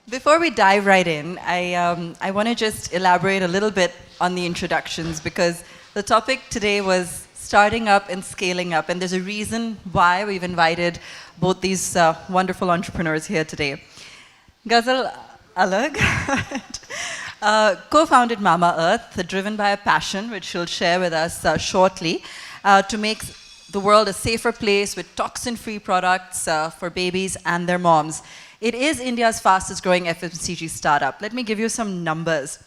Before we dive right in, I want to just elaborate a little bit on the introductions because the topic today was starting up and scaling up, and there's a reason why we've invited both these wonderful entrepreneurs here today. Ghazal Alag co-founded Mama Earth, driven by a passion which she'll share with us shortly, to make the world a safer place with toxin-free products for babies and their moms. It is India's fastest growing FMCG startup. Let me give you some numbers.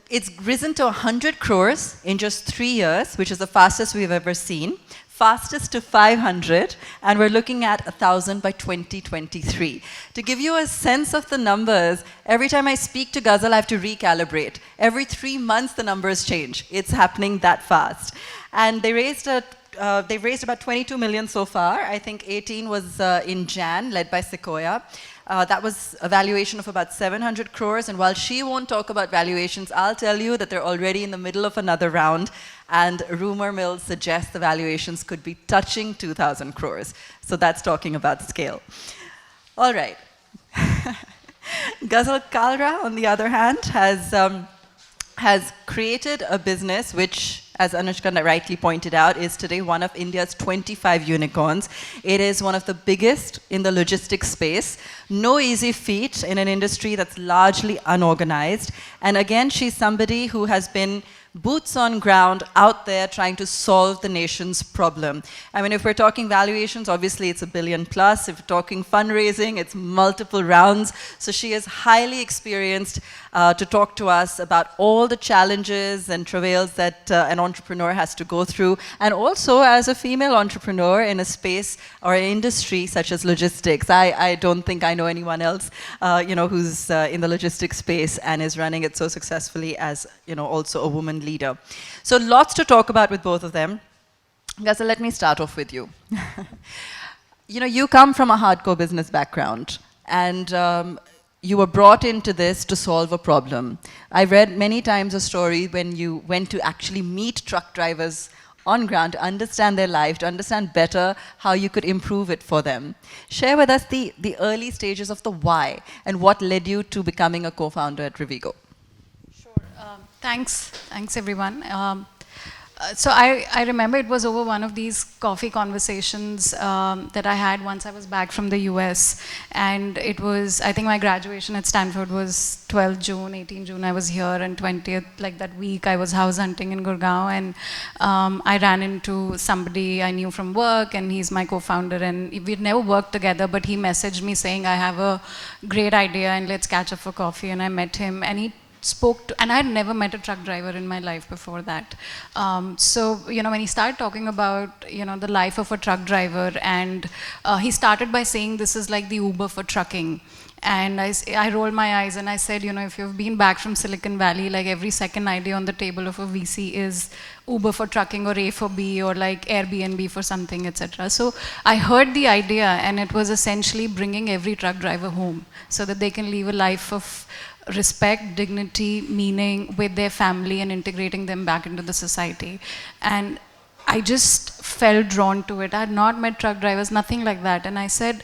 It's risen to 100 crores in just 3 years, which is the fastest we've ever seen. Fastest to 500, and we're looking at 1,000 by 2023. To give you a sense of the numbers, every time I speak to Ghazal, I have to recalibrate. Every 3 months, the numbers change. It's happening that fast. And they've raised about 22 million so far. I think 18 was in Jan, led by Sequoia. That was a valuation of about 700 crores. And while she won't talk about valuations, I'll tell you that they're already in the middle of another round. And rumor mills suggest the valuations could be touching 2,000 crores. So that's talking about scale. All right. Ghazal Kalra, on the other hand, has created a business which, as Anushka rightly pointed out, is today one of India's 25 unicorns. It is one of the biggest in the logistics space. No easy feat in an industry that's largely unorganized. And again, she's somebody who has been boots on ground out there trying to solve the nation's problem. I mean, if we're talking valuations, obviously it's $1 billion plus. If we're talking fundraising, it's multiple rounds. So she is highly experienced to talk to us about all the challenges and travails that an entrepreneur has to go through. And also as a female entrepreneur in a space or an industry such as logistics. I don't think I know anyone else who's in the logistics space and is running it so successfully as also a woman leader. So lots to talk about with both of them. Ghazal, let me start off with you. You come from a hardcore business background, and you were brought into this to solve a problem. I read many times a story when you went to actually meet truck drivers on ground to understand their life, to understand better how you could improve it for them. Share with us the early stages of the why and what led you to becoming a co-founder at Rivigo. Thanks everyone. So I remember it was over one of these coffee conversations that I had once I was back from the US, and it was, I think my graduation at Stanford was 12th June, 18 June I was here, and 20th, like that week, I was house hunting in Gurgaon, and I ran into somebody I knew from work, and he's my co-founder, and we'd never worked together, but he messaged me saying, I have a great idea and let's catch up for coffee, and I met him, and he spoke to, and I had never met a truck driver in my life before that. So, when he started talking about, the life of a truck driver, and he started by saying this is like the Uber for trucking. And I rolled my eyes and I said, if you've been back from Silicon Valley, like every second idea on the table of a VC is Uber for trucking or A for B or like Airbnb for something, etc. So I heard the idea, and it was essentially bringing every truck driver home so that they can live a life of respect, dignity, meaning with their family and integrating them back into the society. And I just felt drawn to it. I had not met truck drivers, nothing like that. And I said,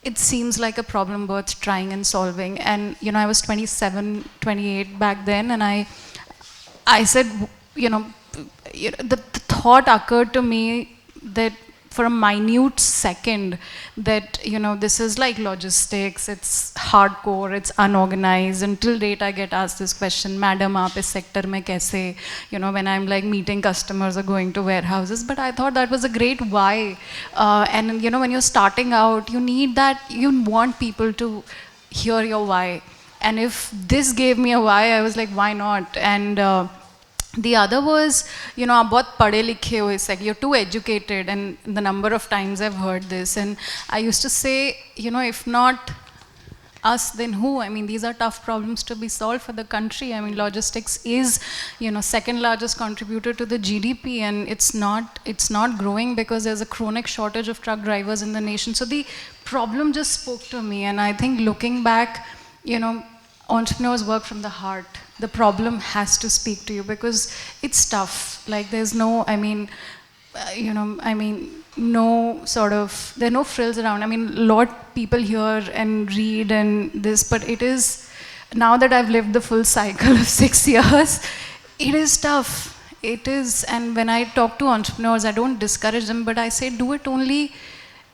it seems like a problem worth trying and solving. And, I was 27, 28 back then. And I said, the thought occurred to me that for a minute second that, this is like logistics, it's hardcore, it's unorganized. Until date, I get asked this question, Madam, aap is sector mein kaise, when I'm like meeting customers or going to warehouses. But I thought that was a great why. And, when you're starting out, you need that, you want people to hear your why. And if this gave me a why, I was like, why not? And the other was, आप बहुत पढ़े लिखे हो, it's like you're too educated, and the number of times I've heard this, and I used to say, if not us, then who? I mean, these are tough problems to be solved for the country. I mean, logistics is, second largest contributor to the GDP, and it's not growing because there's a chronic shortage of truck drivers in the nation. So the problem just spoke to me, and I think looking back, entrepreneurs work from the heart. The problem has to speak to you because it's tough. Like there's no, there are no frills around. I mean, a lot people hear and read and this, but it is, now that I've lived the full cycle of 6 years, it is tough. It is, and when I talk to entrepreneurs, I don't discourage them, but I say do it only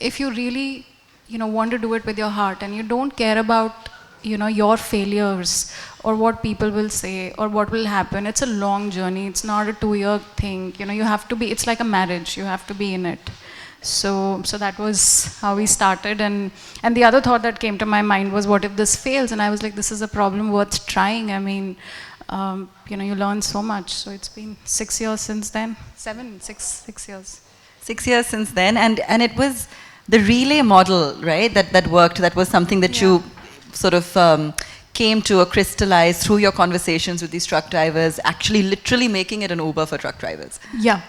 if you really, want to do it with your heart, and you don't care about, your failures or what people will say or what will happen. It's a long journey. It's not a 2-year thing. You have to be, it's like a marriage. You have to be in it. So that was how we started. And the other thought that came to my mind was, what if this fails? And I was like, this is a problem worth trying. I mean, you learn so much. So it's been 6 years since then. 6 years. 6 years since then, and it was the relay model, right? That worked. That was something that you sort of came to or crystallized through your conversations with these truck drivers, actually literally making it an Uber for truck drivers. Yeah,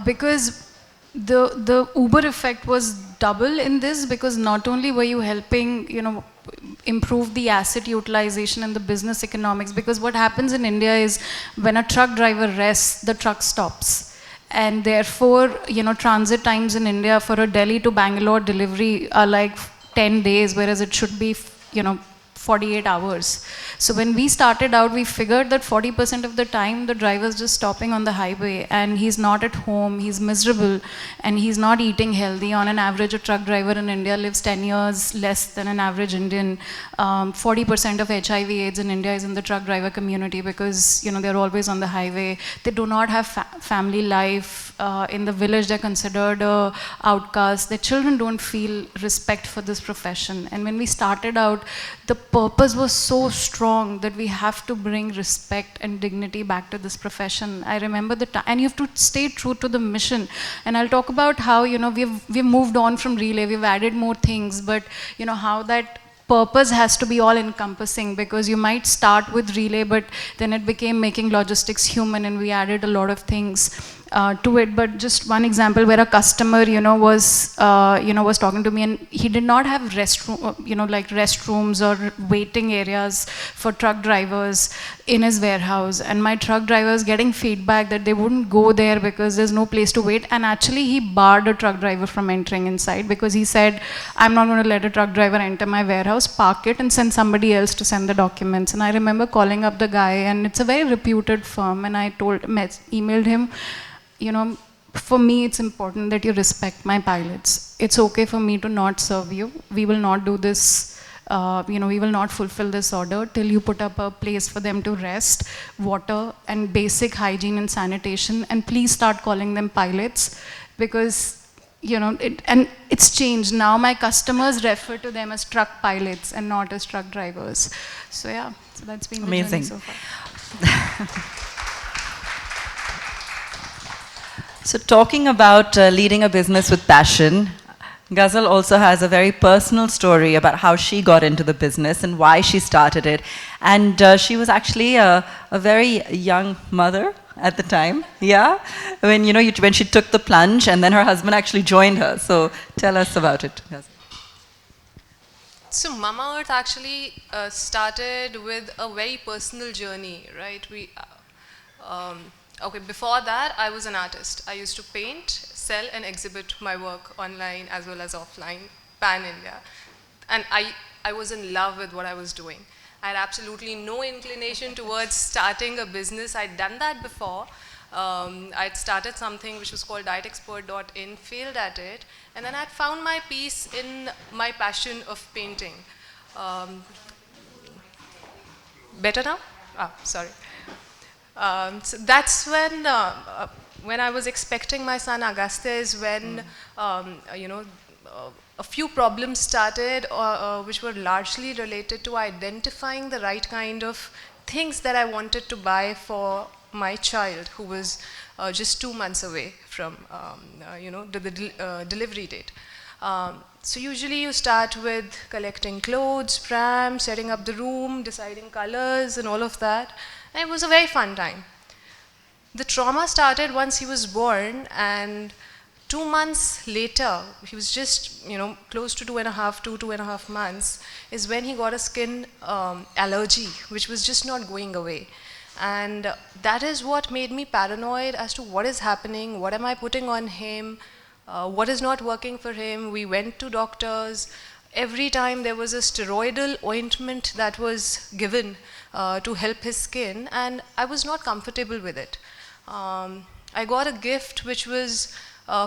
because the Uber effect was double in this, because not only were you helping, improve the asset utilization and the business economics, because what happens in India is when a truck driver rests, the truck stops. And therefore, transit times in India for a Delhi to Bangalore delivery are like 10 days, whereas it should be, 48 hours. So when we started out, we figured that 40% of the time the driver's just stopping on the highway and he's not at home, he's miserable, and he's not eating healthy. On an average, a truck driver in India lives 10 years less than an average Indian. 40% of HIV AIDS in India is in the truck driver community, because they're always on the highway. They do not have family life. In the village, they're considered outcasts. Their children don't feel respect for this profession. And when we started out, the purpose was so strong that we have to bring respect and dignity back to this profession. I remember the time, and you have to stay true to the mission. And I'll talk about how we've moved on from relay, we've added more things, but how that purpose has to be all encompassing, because you might start with relay, but then it became making logistics human, and we added a lot of things to it. But just one example where a customer, was talking to me, and he did not have restrooms or waiting areas for truck drivers in his warehouse. And my truck driver was getting feedback that they wouldn't go there because there's no place to wait. And actually, he barred a truck driver from entering inside, because he said, I'm not going to let a truck driver enter my warehouse, park it, and send somebody else to send the documents. And I remember calling up the guy, and it's a very reputed firm, and I emailed him, for me, it's important that you respect my pilots. It's okay for me to not serve you. We will not do this, we will not fulfill this order till you put up a place for them to rest, water, and basic hygiene and sanitation. And please start calling them pilots, because, it's changed. Now my customers refer to them as truck pilots and not as truck drivers. So yeah, so that's been amazing. The journey so far. So talking about leading a business with passion, Ghazal also has a very personal story about how she got into the business and why she started it. And she was actually a very young mother at the time, when when she took the plunge, and then her husband actually joined her. So tell us about it, Ghazal. So Mama Earth actually started with a very personal journey, right? Okay, before that, I was an artist. I used to paint, sell, and exhibit my work online as well as offline, pan-India. And I was in love with what I was doing. I had absolutely no inclination towards starting a business. I'd done that before. I'd started something which was called dietexpert.in, failed at it, and then I'd found my peace in my passion of painting. Better now? Sorry. So that's when I was expecting my son Agastya is when, a few problems started, which were largely related to identifying the right kind of things that I wanted to buy for my child, who was just 2 months away from, the delivery date. So usually you start with collecting clothes, pram, setting up the room, deciding colors and all of that. And it was a very fun time. The trauma started once he was born, and 2 months later, he was just, close to 2.5 months, is when he got a skin allergy, which was just not going away. And that is what made me paranoid as to what is happening, what am I putting on him, what is not working for him. We went to doctors. Every time there was a steroidal ointment that was given to help his skin, and I was not comfortable with it. I got a gift which was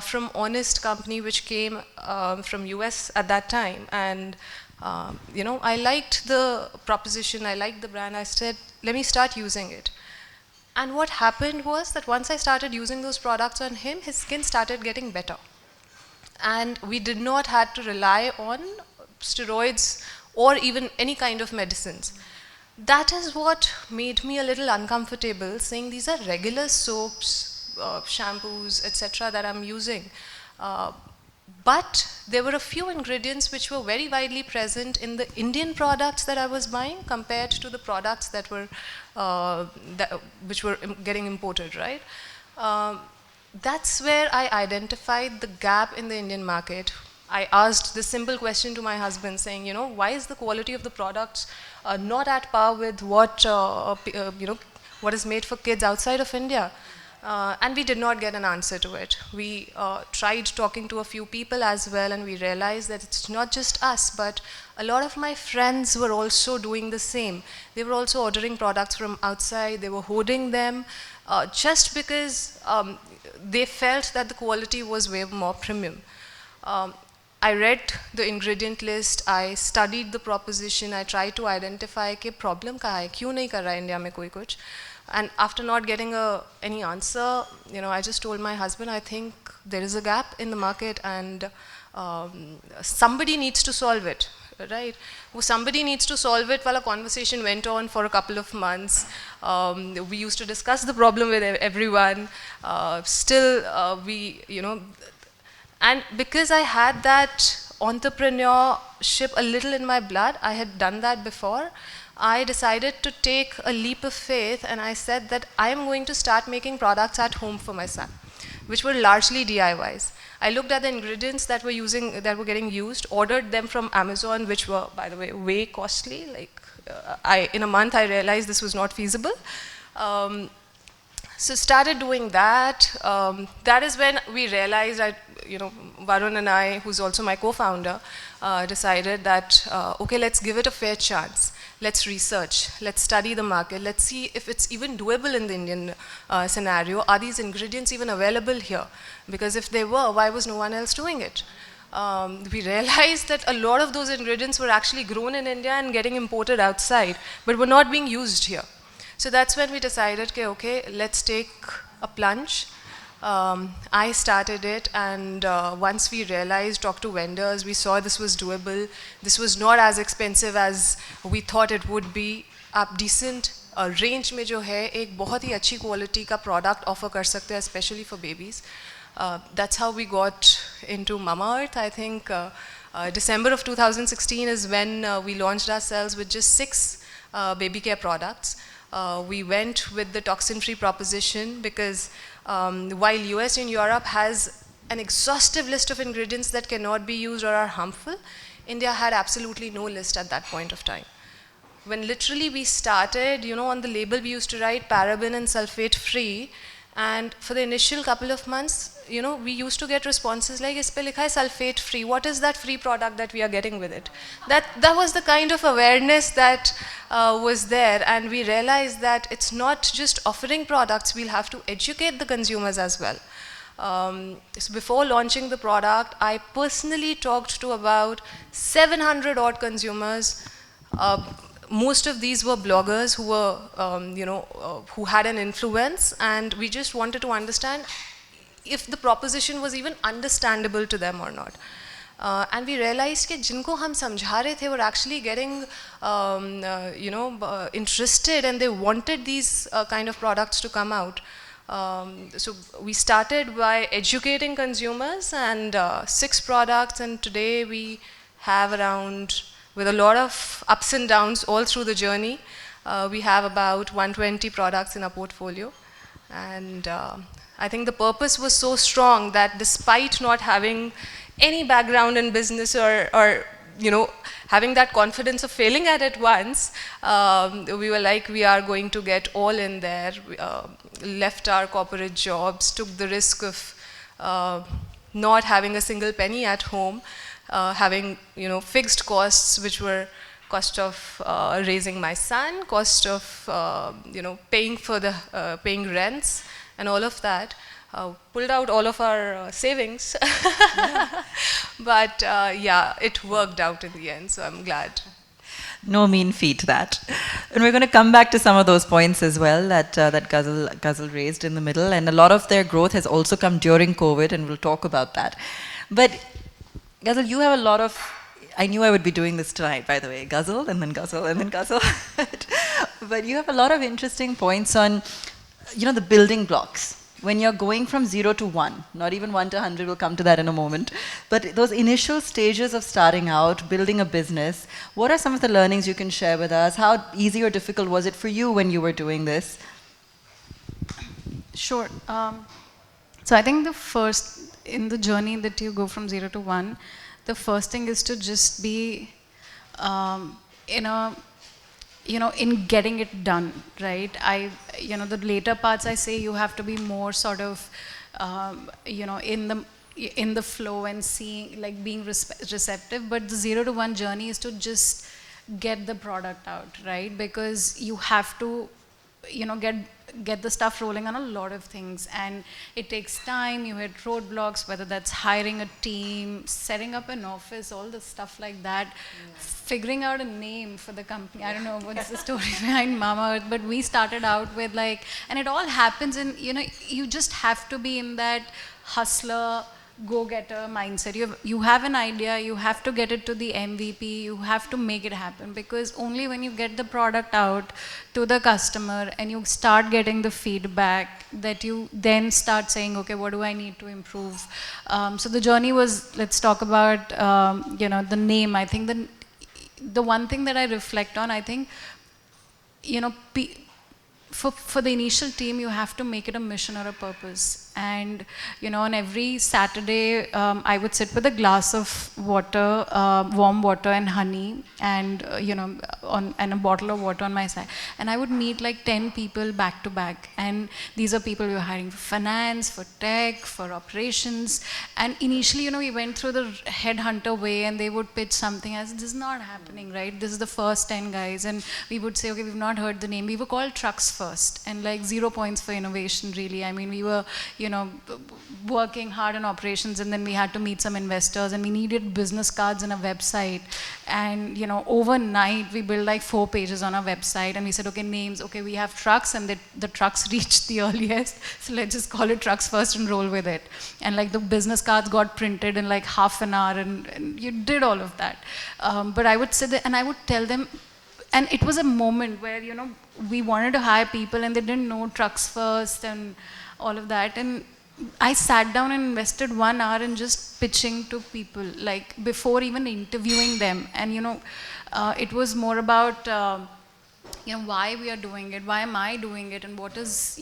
from Honest Company, which came from US at that time, and you know, I liked the proposition, I liked the brand. I said, let me start using it. And what happened was that once I started using those products on him, his skin started getting better. And we did not have to rely on steroids or even any kind of medicines. That is what made me a little uncomfortable, saying these are regular soaps, shampoos, etc. that I'm using. But there were a few ingredients which were very widely present in the Indian products that I was buying compared to the products that were which were getting imported, right? That's where I identified the gap in the Indian market. I asked this simple question to my husband, saying, you know, why is the quality of the products not at par with what you know, what is made for kids outside of India? And we did not get an answer to it. We tried talking to a few people as well, and we realized that it's not just us, but a lot of my friends were also doing the same. They were also ordering products from outside. They were hoarding them just because they felt that the quality was way more premium. I read the ingredient list, I studied the proposition, I tried to identify कि problem कहाँ है, क्यों नहीं कर रहा है India में कोई कुछ. And after not getting any answer, you know, I just told my husband, I think there is a gap in the market, and somebody needs to solve it, right? Well, somebody needs to solve it. While a conversation went on for a couple of months, we used to discuss the problem with everyone. Still, we, you know, and because I had that entrepreneurship a little in my blood, I had done that before, I decided to take a leap of faith, and I said that I am going to start making products at home for my son, which were largely DIYs. I looked at the ingredients that were getting used, ordered them from Amazon, which were, by the way costly. Like, in a month, I realized this was not feasible. So started doing that. That is when we realized that, you know, Varun and I, who's also my co-founder, decided that, okay, let's give it a fair chance. Let's research, let's study the market, let's see if it's even doable in the Indian scenario. Are these ingredients even available here? Because if they were, why was no one else doing it? We realized that a lot of those ingredients were actually grown in India and getting imported outside, but were not being used here. So that's when we decided, okay, let's take a plunge. I started it, and once we realized, talked to vendors, we saw this was doable. This was not as expensive as we thought it would be. आप decent range में जो है एक बहुत ही अच्छी quality का product offer कर सकते हैं, especially for babies. That's how we got into Mamaearth. I think December of 2016 is when we launched ourselves with just 6 baby care products. We went with the toxin-free proposition because while US and Europe has an exhaustive list of ingredients that cannot be used or are harmful, India had absolutely no list at that point of time. When literally we started, you know, on the label we used to write paraben and sulfate free, and for the initial couple of months, you know, we used to get responses like, "Is pe likha hai sulfate free. What is that free product that we are getting with it?" That was the kind of awareness that was there, and we realized that it's not just offering products, we'll have to educate the consumers as well. So before launching the product, I personally talked to about 700 odd consumers. Most of these were bloggers who were, who had an influence, and we just wanted to understand if the proposition was even understandable to them or not. And we realized that जिनको हम समझा रहे थे were actually getting, interested, and they wanted these kind of products to come out. So we started by educating consumers, and 6 products, and today we have around, with a lot of ups and downs all through the journey, we have about 120 products in our portfolio. And I think the purpose was so strong that despite not having any background in business or having that confidence of failing at it once, we were like, we are going to get all in there. We, left our corporate jobs, took the risk of not having a single penny at home, having fixed costs, which were cost of raising my son, cost of paying for the paying rents, and all of that. Pulled out all of our savings, but yeah, it worked out in the end. So I'm glad. No mean feat, that. And we're going to come back to some of those points as well that Ghazal raised in the middle. And a lot of their growth has also come during COVID, and we'll talk about that. But Ghazal, you have a lot of... I knew I would be doing this tonight, by the way. Ghazal, and then Ghazal, and then Ghazal. But you have a lot of interesting points on, the building blocks. When you're going from 0 to 1, not even 1 to 100, we'll come to that in a moment. But those initial stages of starting out, building a business, what are some of the learnings you can share with us? How easy or difficult was it for you when you were doing this? Sure. So I think the first, in the journey that you go from 0 to 1, the first thing is to just be in getting it done, right? The later parts I say you have to be more sort of, in the flow and seeing, like being receptive. But the 0 to 1 journey is to just get the product out, right? Because you have to, get the stuff rolling on a lot of things, and it takes time. You hit roadblocks, whether that's hiring a team, setting up an office, all the stuff like that, figuring out a name for the company. I don't know what's the story behind Mamaearth, but we started out with and it all happens in, you just have to be in that hustler, go-getter mindset. You have an idea, you have to get it to the MVP, you have to make it happen, because only when you get the product out to the customer and you start getting the feedback, that you then start saying, okay, what do I need to improve? So the journey was, let's talk about, the name. I think the one thing that I reflect on, I think, for the initial team, you have to make it a mission or a purpose. And, on every Saturday, I would sit with a glass of water, warm water and honey, and, and a bottle of water on my side. And I would meet like 10 people back to back. And these are people we were hiring for finance, for tech, for operations. And initially, we went through the headhunter way, and they would pitch something as, this is not happening, right? This is the first 10 guys. And we would say, okay, we've not heard the name. We were called Trucks First, and 0 points for innovation, really. I mean, we were, working hard on operations, and then we had to meet some investors, and we needed business cards and a website. And, overnight, we built 4 pages on our website, and we said, okay, names, okay, we have trucks, and the trucks reached the earliest, so let's just call it Trucks First and roll with it. And the business cards got printed in half an hour, and you did all of that. But I would say that, and I would tell them, and it was a moment where, we wanted to hire people, and they didn't know Trucks First and all of that. And I sat down and invested 1 hour in just pitching to people, before even interviewing them. And, it was more about, why we are doing it, why am I doing it, and what is,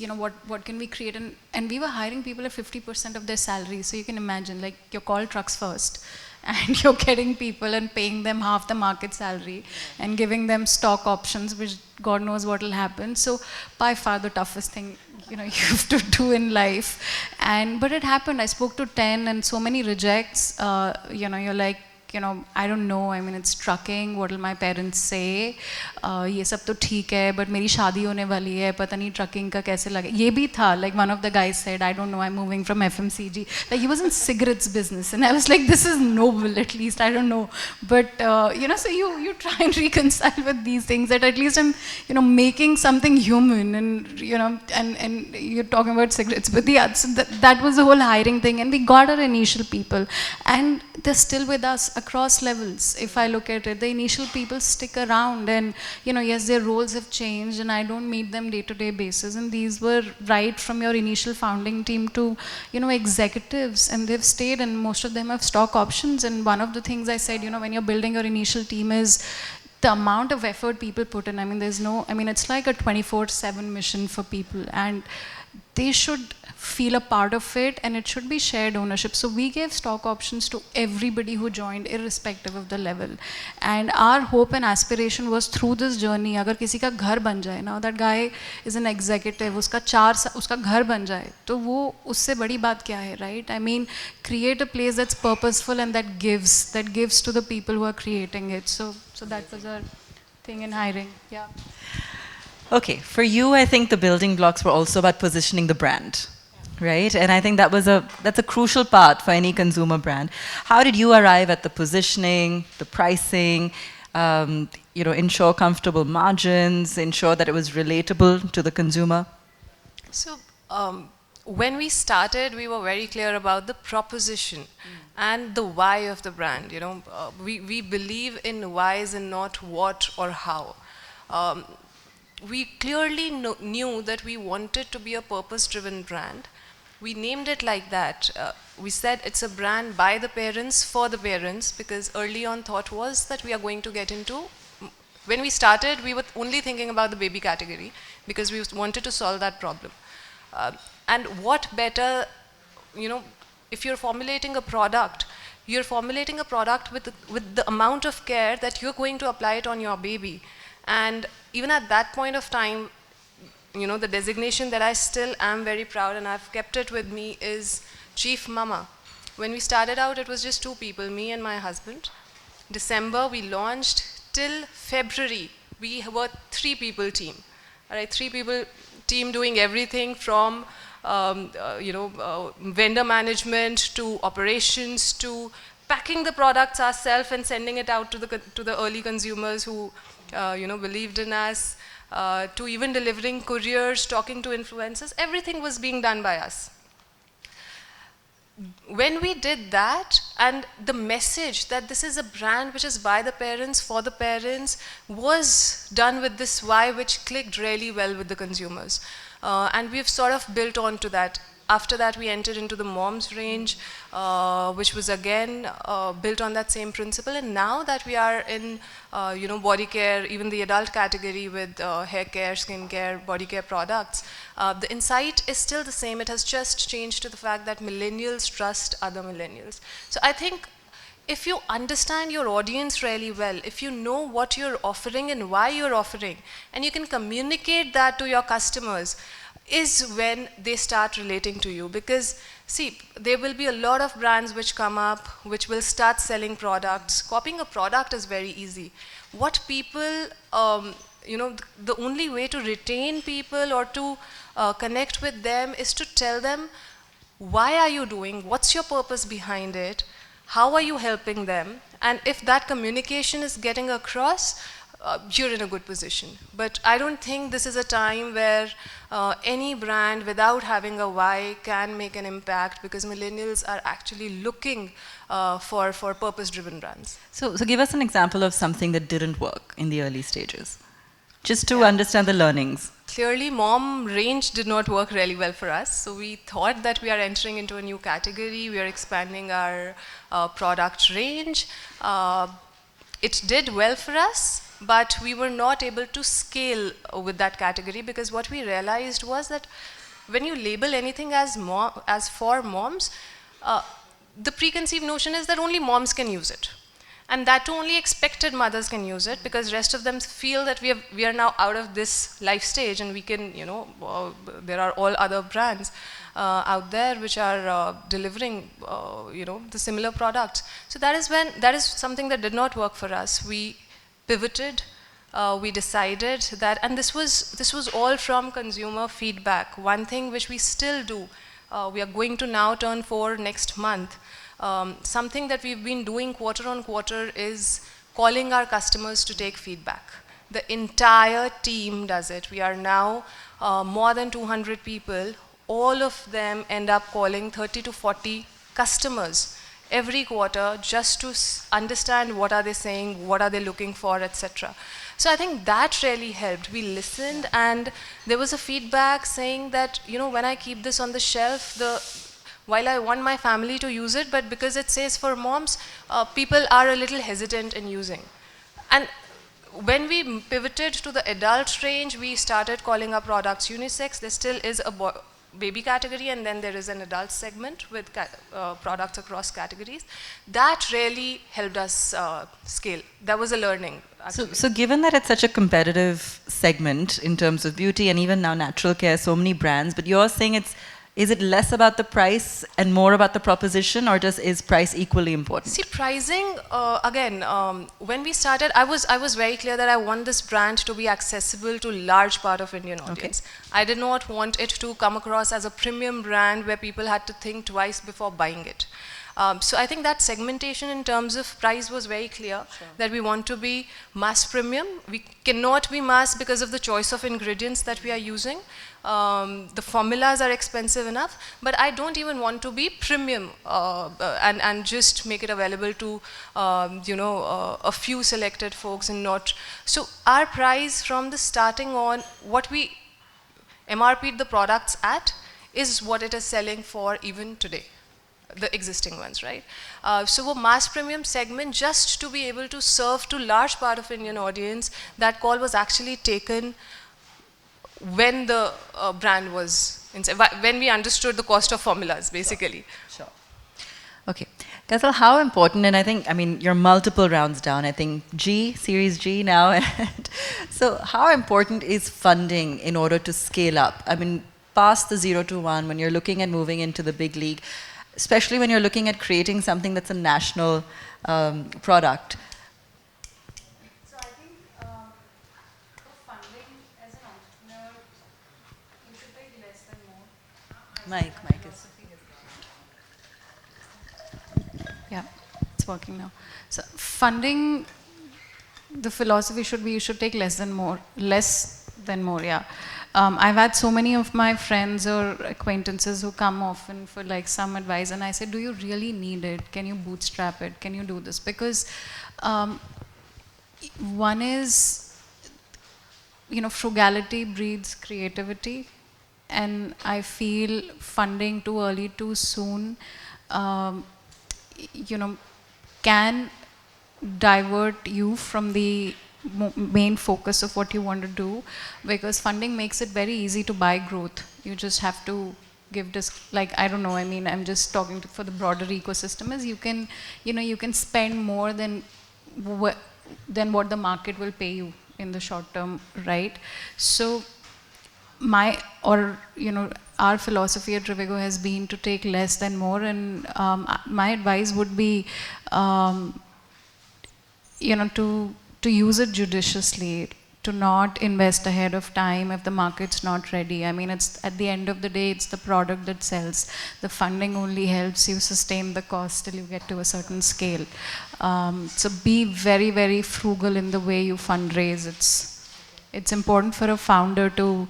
what can we create? And we were hiring people at 50% of their salary. So you can imagine, you're called Trucks First, and you're getting people and paying them half the market salary and giving them stock options, which God knows what will happen. So by far the toughest thing, you have to do in life. But it happened. I spoke to 10 and so many rejects. You're like, I don't know, I mean, it's trucking, what will my parents say? ये सब तो ठीक है, but मेरी शादी होने वाली है, पता नहीं trucking का कैसे लगे. ये भी था, one of the guys said, I don't know, I'm moving from FMCG. He was in cigarettes business, and I was like, this is noble, at least, I don't know. But, so you try and reconcile with these things, that at least I'm, making something human, and, and you're talking about cigarettes. But so that was the whole hiring thing, and we got our initial people, and they're still with us across levels. If I look at it, the initial people stick around, and yes, their roles have changed, and I don't meet them day-to-day basis. And these were right from your initial founding team to executives, and they've stayed, and most of them have stock options. And one of the things I said, when you're building your initial team, is the amount of effort people put in. I mean, it's like a 24/7 mission for people, and they should feel a part of it, and it should be shared ownership. So we gave stock options to everybody who joined, irrespective of the level. And our hope and aspiration was through this journey, अगर किसी का घर बन जाए, now that guy is an executive, उसका घर बन जाए, तो वो उससे बड़ी बात क्या है, right? I mean, create a place that's purposeful and that gives to the people who are creating it. So that was our thing in hiring. Yeah. Okay, for you, I think the building blocks were also about positioning the brand, right? And I think that's a crucial part for any consumer brand. How did you arrive at the positioning, the pricing, ensure comfortable margins, ensure that it was relatable to the consumer? So when we started, we were very clear about the proposition and the why of the brand. We believe in whys and not what or how. We clearly knew that we wanted to be a purpose-driven brand. We named it like that. We said it's a brand by the parents, for the parents, because early on thought was that we are going to get into, when we started, we were only thinking about the baby category because we wanted to solve that problem. And what better, if you're formulating a product, you're formulating a product with the amount of care that you're going to apply it on your baby. And even at that point of time, the designation that I still am very proud, and I've kept it with me, is Chief Mama. When we started out, it was just 2 people, me and my husband. December, we launched. Till February, we were 3 people team. All right, 3 people team doing everything from vendor management to operations to packing the products ourselves and sending it out to the early consumers who believed in us, to even delivering couriers, talking to influencers. Everything was being done by us. When we did that, and the message that this is a brand which is by the parents, for the parents, was done with this why, which clicked really well with the consumers. And we've sort of built on to that. After that, we entered into the moms range, which was again built on that same principle. And now that we are in, body care, even the adult category with hair care, skin care, body care products, the insight is still the same. It has just changed to the fact that millennials trust other millennials. So I think if you understand your audience really well, if you know what you're offering and why you're offering, and you can communicate that to your customers, is when they start relating to you. Because see, there will be a lot of brands which come up, which will start selling products. Copying a product is very easy. What people, the only way to retain people or to connect with them is to tell them, why are you doing, what's your purpose behind it, how are you helping them? And if that communication is getting across, you're in a good position. But I don't think this is a time where any brand without having a why can make an impact, because millennials are actually looking for purpose-driven brands. So give us an example of something that didn't work in the early stages, just to understand the learnings. Clearly, mom range did not work really well for us. So we thought that we are entering into a new category. We are expanding our product range. It did well for us, but we were not able to scale with that category, because what we realized was that when you label anything as for moms, the preconceived notion is that only moms can use it. And that only expected mothers can use it, because rest of them feel that we are now out of this life stage and we can, there are all other brands out there which are delivering, the similar products. So that is something that did not work for us. We pivoted, we decided that, and this was all from consumer feedback. One thing which we still do, we are going to now turn 4 next month. Something that we've been doing quarter on quarter is calling our customers to take feedback. The entire team does it. We are now more than 200 people. All of them end up calling 30 to 40 customers every quarter, just to understand what are they saying, what are they looking for, etc. So I think that really helped. We listened, and there was a feedback saying that, when I keep this on the shelf, while I want my family to use it, but because it says for moms, people are a little hesitant in using. And when we pivoted to the adult range, we started calling our products unisex. There still is a baby category, and then there is an adult segment with products across categories. That really helped us scale. That was a learning, actually. So given that it's such a competitive segment in terms of beauty and even now natural care, so many brands, but you're saying is it less about the price and more about the proposition, or is price equally important? See, pricing, again, when we started, I was very clear that I want this brand to be accessible to large part of Indian audience. Okay. I did not want it to come across as a premium brand where people had to think twice before buying it. So I think that segmentation in terms of price was very clear, that we want to be mass premium. We cannot be mass because of the choice of ingredients that we are using. The formulas are expensive enough, but I don't even want to be premium and just make it available to a few selected folks and not. So our price from the starting on, what we MRP'd the products at, is what it is selling for even today, the existing ones, right? So a mass premium segment, just to be able to serve to large part of Indian audience, that call was actually taken when the brand was, when we understood the cost of formulas, basically. Sure. Okay. Ghazal, how important, and I think, you're multiple rounds down, I think Series G now. And so how important is funding in order to scale up? Past the 0 to 1, when you're looking at moving into the big league, especially when you're looking at creating something that's a national product. So I think for funding as an entrepreneur, you should take less than more. Mike is... Yeah, it's working now. So funding, the philosophy should be you should take less than more, yeah. I've had so many of my friends or acquaintances who come often for like some advice, and I said, do you really need it? Can you bootstrap it? Can you do this? Because one is, frugality breeds creativity, and I feel funding too early, too soon, can divert you from the main focus of what you want to do, because funding makes it very easy to buy growth. You just have to give this, I don't know, I'm just talking for the broader ecosystem, is you can spend more than what the market will pay you in the short term, right? So our philosophy at Rivigo has been to take less than more, and my advice would be, to use it judiciously, to not invest ahead of time if the market's not ready. It's at the end of the day, it's the product that sells. The funding only helps you sustain the cost till you get to a certain scale. So be very, very frugal in the way you fundraise. It's important for a founder to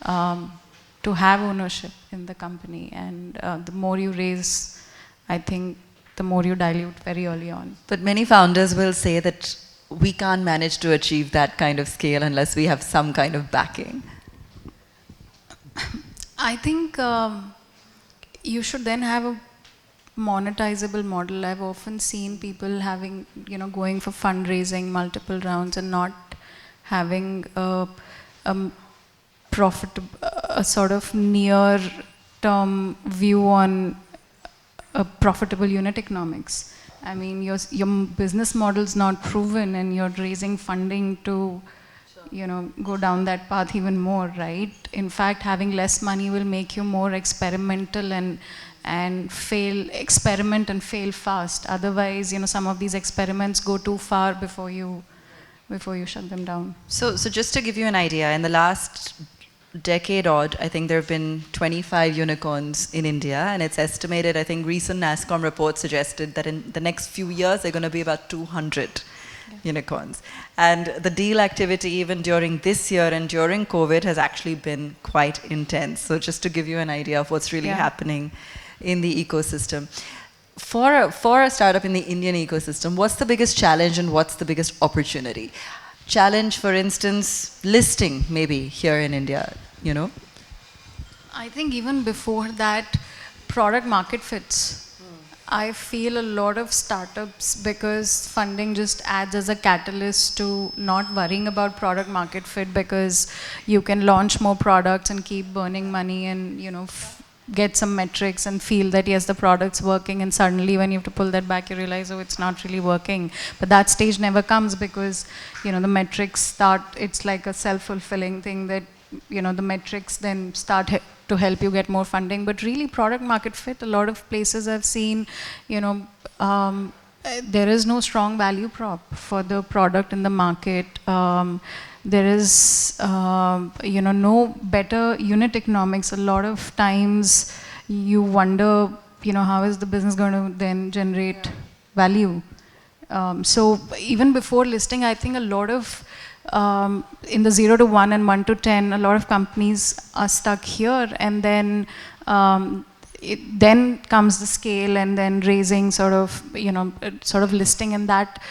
have ownership in the company, and the more you raise, I think the more you dilute very early on. But many founders will say that we can't manage to achieve that kind of scale unless we have some kind of backing. I think you should then have a monetizable model. I've often seen people having, going for fundraising, multiple rounds, and not having a sort of near-term view on a profitable unit economics. Your business model's not proven, and you're raising funding to, go down that path even more, right? In fact, having less money will make you more experimental and experiment and fail fast. Otherwise, some of these experiments go too far before you shut them down. So just to give you an idea, in the last decade odd, I think there have been 25 unicorns in India, and it's estimated, I think recent NASSCOM report suggested that in the next few years, there are going to be about 200 unicorns. And the deal activity even during this year and during COVID has actually been quite intense. So just to give you an idea of what's really happening in the ecosystem. For a startup in the Indian ecosystem, what's the biggest challenge and what's the biggest opportunity? Challenge, for instance, listing maybe here in India, I think even before that, product market fits. I feel a lot of startups, because funding just adds as a catalyst to not worrying about product market fit, because you can launch more products and keep burning money and, you know, get some metrics and feel that yes, the product's working, and suddenly when you have to pull that back, you realize, oh, it's not really working. But that stage never comes, because, you know, the metrics start, it's like a self-fulfilling thing that, you know, the metrics then start to help you get more funding. But really, product market fit, a lot of places I've seen, you know, there is no strong value prop for the product in the market. There is, you know, no better unit economics. A lot of times you wonder, you know, how is the business going to then generate value? So even before listing, I think a lot of, in the 0 to 1 and 1 to 10, a lot of companies are stuck here, and then then comes the scale, and then raising, sort of, you know, sort of listing, and that,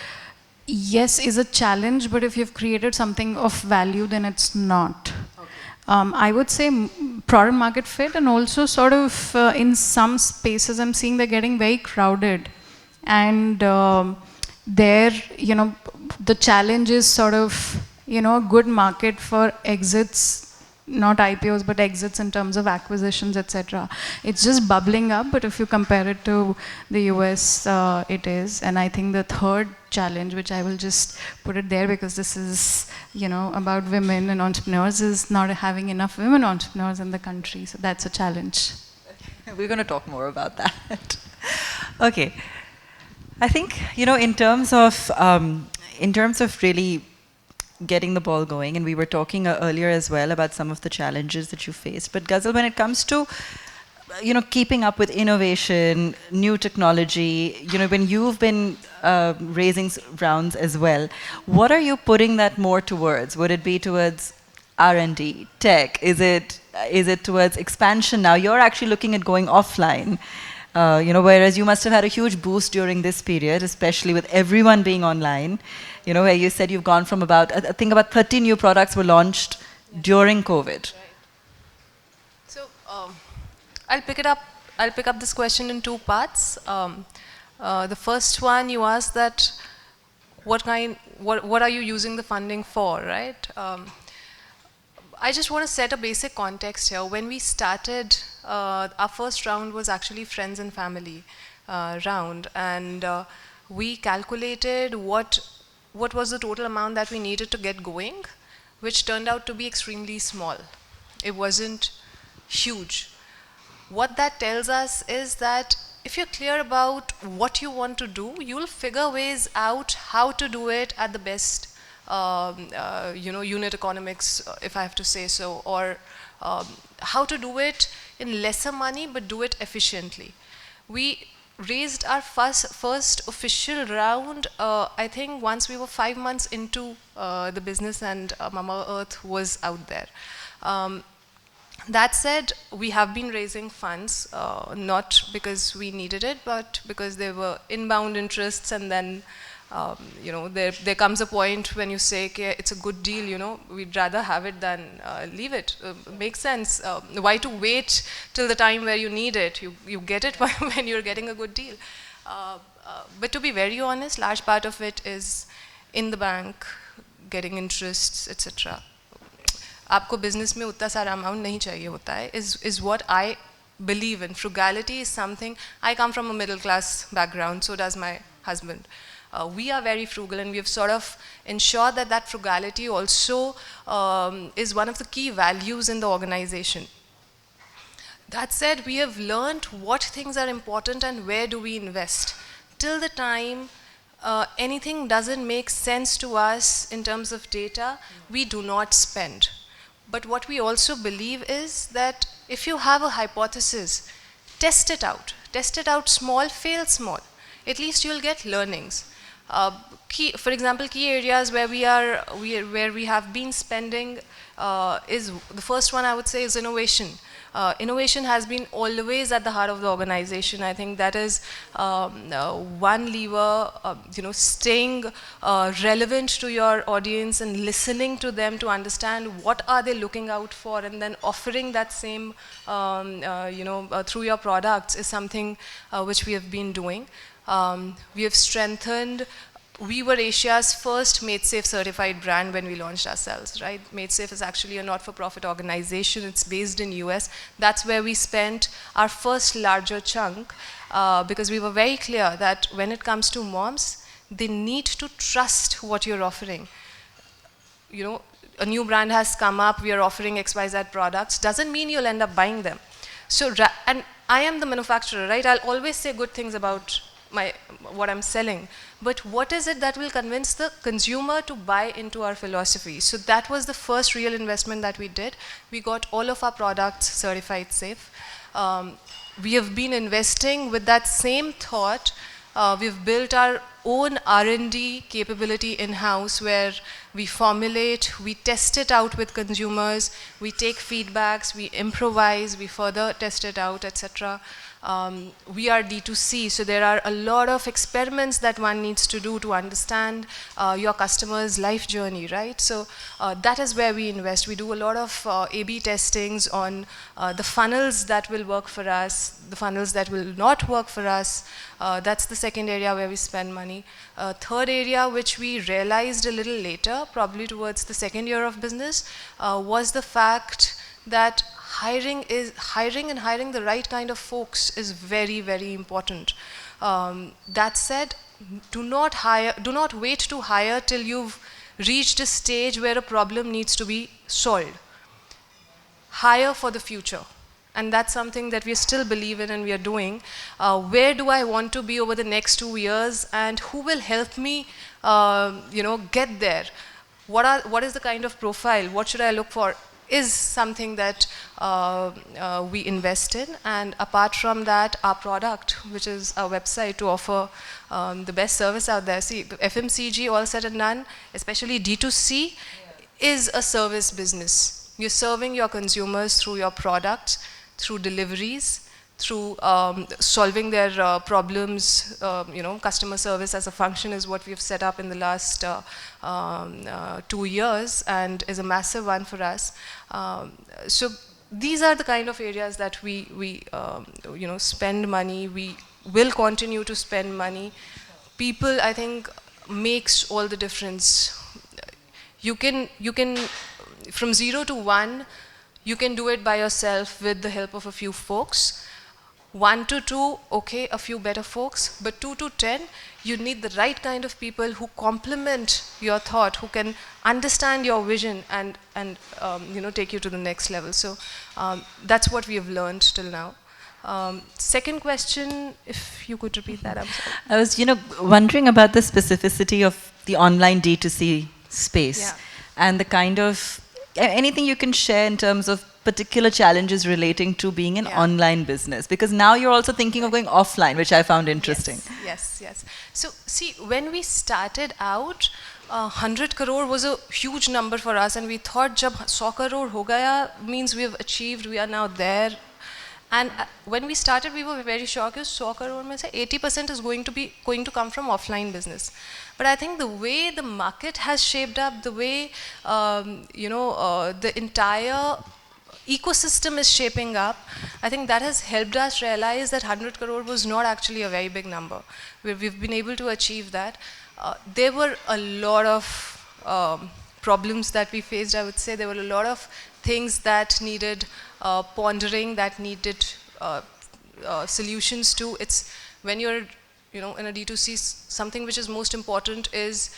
yes, is a challenge, but if you've created something of value, then it's not. Okay. I would say product market fit, and also sort of in some spaces I'm seeing they're getting very crowded, and there, you know, the challenge is sort of, you know, a good market for exits, not IPOs, but exits in terms of acquisitions, etc. It's just bubbling up, but if you compare it to the US, it is. And I think the third challenge, which I will just put it there because this is, you know, about women and entrepreneurs, is not having enough women entrepreneurs in the country. So that's a challenge. We're going to talk more about that. Okay. I think, you know, in terms of really getting the ball going, and we were talking earlier as well about some of the challenges that you faced. But Ghazal, when it comes to, you know, keeping up with innovation, new technology, you know, when you've been raising rounds as well, what are you putting that more towards? Would it be towards R&D, tech? Is it towards expansion now? You're actually looking at going offline. You know, whereas you must have had a huge boost during this period, especially with everyone being online. You know, where you said you've gone from about, I think about 30 new products were launched during COVID. Right. So I'll pick up this question in two parts. The first one, you asked that what are you using the funding for, right? I just want to set a basic context here. When we started, our first round was actually friends and family round, and we calculated what was the total amount that we needed to get going, which turned out to be extremely small. It wasn't huge. What that tells us is that if you're clear about what you want to do, you'll figure ways out how to do it at the best, you know, unit economics, if I have to say so, or how to do it in lesser money but do it efficiently. We raised our first official round, I think once we were 5 months into the business and Mamaearth was out there. That said, we have been raising funds, not because we needed it, but because there were inbound interests, and then you know, there comes a point when you say, okay, it's a good deal, you know, we'd rather have it than leave it. Makes sense. Why to wait till the time where you need it? You get it when you're getting a good deal. But to be very honest, large part of it is in the bank, getting interests, etc. आपको business में उतना सारा amount नहीं चाहिए होता है, is what I believe in. Frugality is something. I come from a middle class background, so does my husband. We are very frugal, and we have sort of ensured that frugality also is one of the key values in the organization. That said, we have learned what things are important and where do we invest. Till the time anything doesn't make sense to us in terms of data, we do not spend. But what we also believe is that if you have a hypothesis, test it out. Test it out small, fail small. At least you'll get learnings. For example, key areas where we have been spending is, the first one I would say is innovation. Innovation has been always at the heart of the organization. I think that is one lever, staying relevant to your audience and listening to them to understand what are they looking out for, and then offering that same, through your products is something which we have been doing. We have strengthened. We were Asia's first MadeSafe certified brand when we launched ourselves, right? MadeSafe is actually a not-for-profit organization. It's based in US. That's where we spent our first larger chunk because we were very clear that when it comes to moms, they need to trust what you're offering. A new brand has come up, we are offering XYZ products, doesn't mean you'll end up buying them. So, and I am the manufacturer, right? I'll always say good things about what I'm selling, but what is it that will convince the consumer to buy into our philosophy? So that was the first real investment that we did. We got all of our products certified safe. We have been investing with that same thought. We've built our own R&D capability in-house where we formulate, we test it out with consumers, we take feedbacks, we improvise, we further test it out, etc. We are D2C, so there are a lot of experiments that one needs to do to understand your customer's life journey, right? So that is where we invest. We do a lot of A/B testings on the funnels that will work for us, the funnels that will not work for us. That's the second area where we spend money. Third area, which we realized a little later, probably towards the second year of business, was the fact that hiring the right kind of folks is very, very important. That said, do not wait to hire till you've reached a stage where a problem needs to be solved. Hire for the future. And that's something that we still believe in and we are doing. Where do I want to be over the next 2 years, and who will help me get there? What is the kind of profile? What should I look for? Is something that we invest in. And apart from that, our product, which is our website, to offer the best service out there. See, FMCG, all said and done, especially D2C, is a service business. You're serving your consumers through your products, through deliveries, through solving their problems. Customer service as a function is what we've set up in the last 2 years and is a massive one for us. So these are the kind of areas that we spend money. We will continue to spend money. People, I think, makes all the difference. You can from 0 to 1, you can do it by yourself with the help of a few folks. 1 to 2, okay, a few better folks, but 2 to 10, you need the right kind of people who complement your thought, who can understand your vision and take you to the next level. So that's what we have learned till now. Second question, if you could repeat that, I'm sorry. I was, wondering about the specificity of the online D2C space and the kind of anything you can share in terms of particular challenges relating to being an online business, because now you're also thinking of going offline, which I found interesting. Yes. So see, when we started out, 100 crore was a huge number for us, and we thought jab 100 crore ho gaya means we have achieved, we are now there. And when we started, we were very shocked. 100 crore mein se 80% is going to come from offline business. But I think the way the market has shaped up, the way the entire ecosystem is shaping up, I think that has helped us realize that 100 crore was not actually a very big number. We've been able to achieve that. There were a lot of problems that we faced, I would say. There were a lot of things that needed pondering, that needed solutions to. It's when you're in a D2C, something which is most important is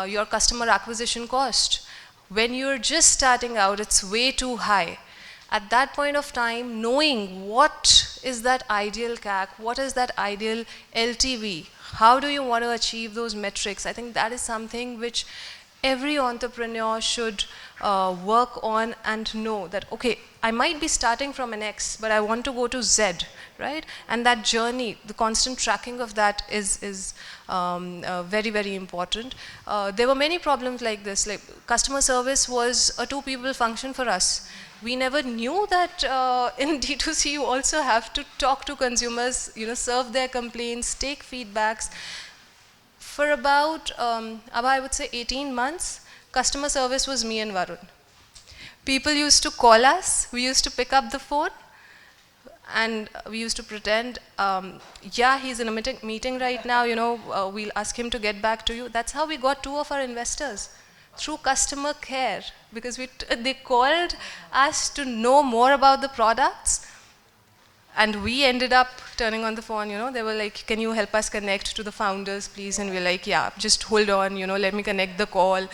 your customer acquisition cost. When you're just starting out, it's way too high. At that point of time, knowing what is that ideal CAC, what is that ideal LTV, how do you want to achieve those metrics, I think that is something which every entrepreneur should work on and know that, okay, I might be starting from an X, but I want to go to Z, right? And that journey, the constant tracking of that is very, very important. There were many problems like this. Like customer service was a two-people function for us. We never knew that in D2C you also have to talk to consumers, serve their complaints, take feedbacks. For about, I would say 18 months, customer service was me and Varun. People used to call us, we used to pick up the phone, and we used to pretend, yeah, he's in a meeting right now, we'll ask him to get back to you. That's how we got 2 of our investors, through customer care, because they called us to know more about the products. And we ended up turning on the phone, they were like, can you help us connect to the founders, please? And we're like, yeah, just hold on, let me connect the call.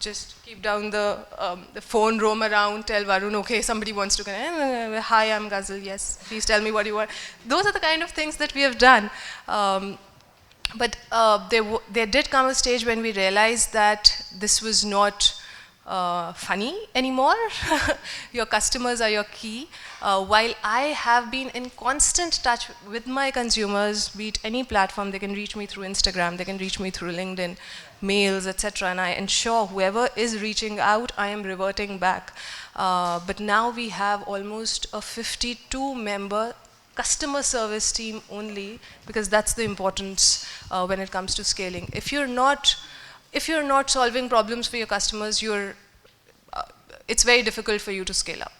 Just keep down the phone, roam around, tell Varun, okay, somebody wants to connect. Hi, I'm Ghazal, yes, please tell me what you want. Those are the kind of things that we have done. But there did come a stage when we realized that this was not funny anymore. Your customers are your key. While I have been in constant touch with my consumers, be it any platform, they can reach me through Instagram, they can reach me through LinkedIn, mails, etc. And I ensure whoever is reaching out, I am reverting back. But now we have almost a 52-member customer service team only, because that's the importance when it comes to scaling. If you're not solving problems for your customers, it's very difficult for you to scale up.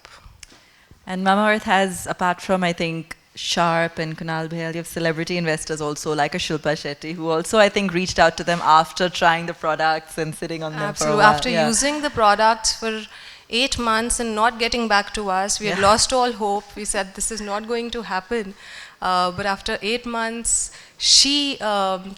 And Mamaearth has, apart from, I think, Sharp and Kunal Bhayal, you have celebrity investors also, like a Shilpa Shetty, who also, I think, reached out to them after trying the products and sitting on them Absolutely. for a while. After using the products for 8 months and not getting back to us, we had lost all hope. We said, this is not going to happen. But after 8 months, she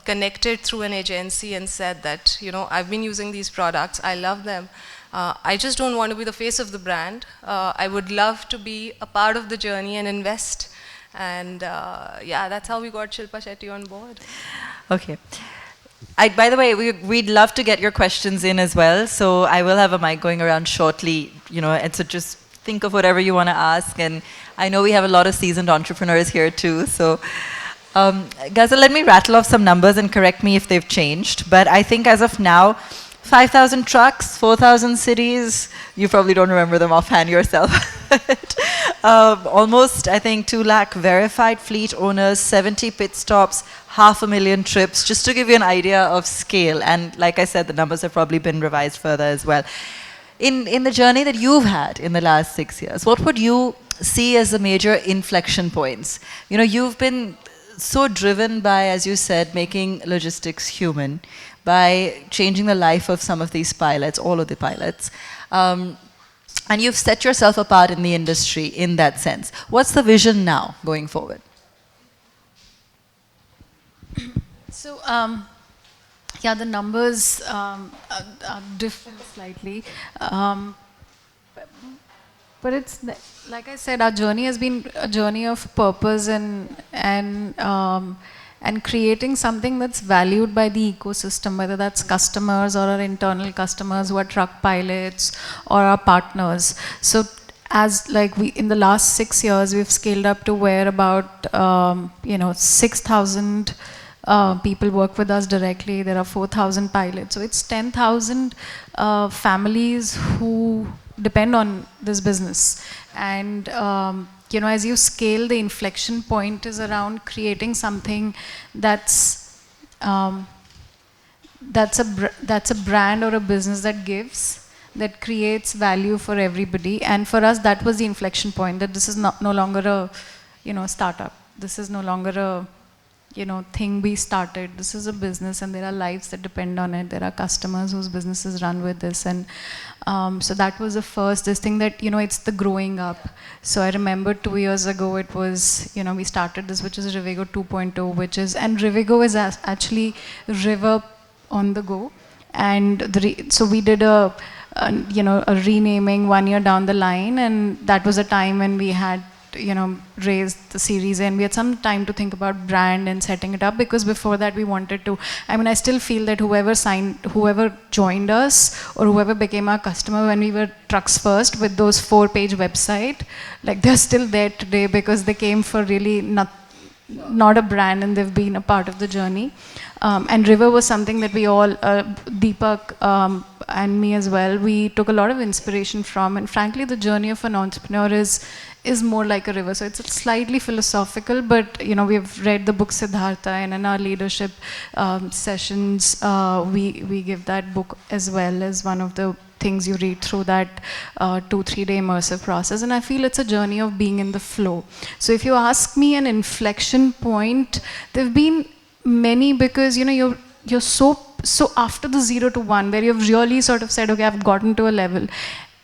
connected through an agency and said that, I've been using these products, I love them. I just don't want to be the face of the brand. I would love to be a part of the journey and invest. And yeah, that's how we got Shilpa Shetty on board. Okay. By the way, we'd love to get your questions in as well. So I will have a mic going around shortly, and so just think of whatever you want to ask. And I know we have a lot of seasoned entrepreneurs here too. So Ghazal, let me rattle off some numbers and correct me if they've changed. But I think as of now, 5,000 trucks, 4,000 cities. You probably don't remember them offhand yourself. Almost, I think, 2 lakh verified fleet owners, 70 pit stops, 500,000 trips, just to give you an idea of scale. And like I said, the numbers have probably been revised further as well. In the journey that you've had in the last 6 years, what would you see as the major inflection points? You've been so driven by, as you said, making logistics human, by changing the life of some of these pilots, all of the pilots. And you've set yourself apart in the industry in that sense. What's the vision now going forward? So, yeah, the numbers are different slightly. But it's, like I said, our journey has been a journey of purpose and creating something that's valued by the ecosystem, whether that's customers or our internal customers who are truck pilots or our partners. So in the last 6 years, we've scaled up to where about 6,000 people work with us directly. There are 4,000 pilots. So it's 10,000 families who depend on this business. And as you scale, the inflection point is around creating something that's a brand or a business that gives, that creates value for everybody. And for us, that was the inflection point, that this is no longer a startup. This is no longer a thing we started. This is a business, and there are lives that depend on it. There are customers whose businesses run with this. And so that was the first, this thing that, it's the growing up. So I remember 2 years ago, it was, we started this, which is Rivigo 2.0, and Rivigo is actually river on the go. And so we did a renaming 1 year down the line, and that was a time when we had raised the Series A, and we had some time to think about brand and setting it up, because before that we wanted to, I still feel that whoever joined us or whoever became our customer when we were Trucks First with those 4-page website, like they're still there today because they came for really not a brand, and they've been a part of the journey. And River was something that we all, Deepak and me as well, we took a lot of inspiration from. And frankly, the journey of an entrepreneur is more like a river. So it's slightly philosophical, but we've read the book Siddhartha, and in our leadership sessions, we give that book as well as one of the things you read through that 2-3 day immersive process. And I feel it's a journey of being in the flow. So if you ask me an inflection point, there have been many, because you're so after the 0 to 1, where you've really sort of said, okay, I've gotten to a level.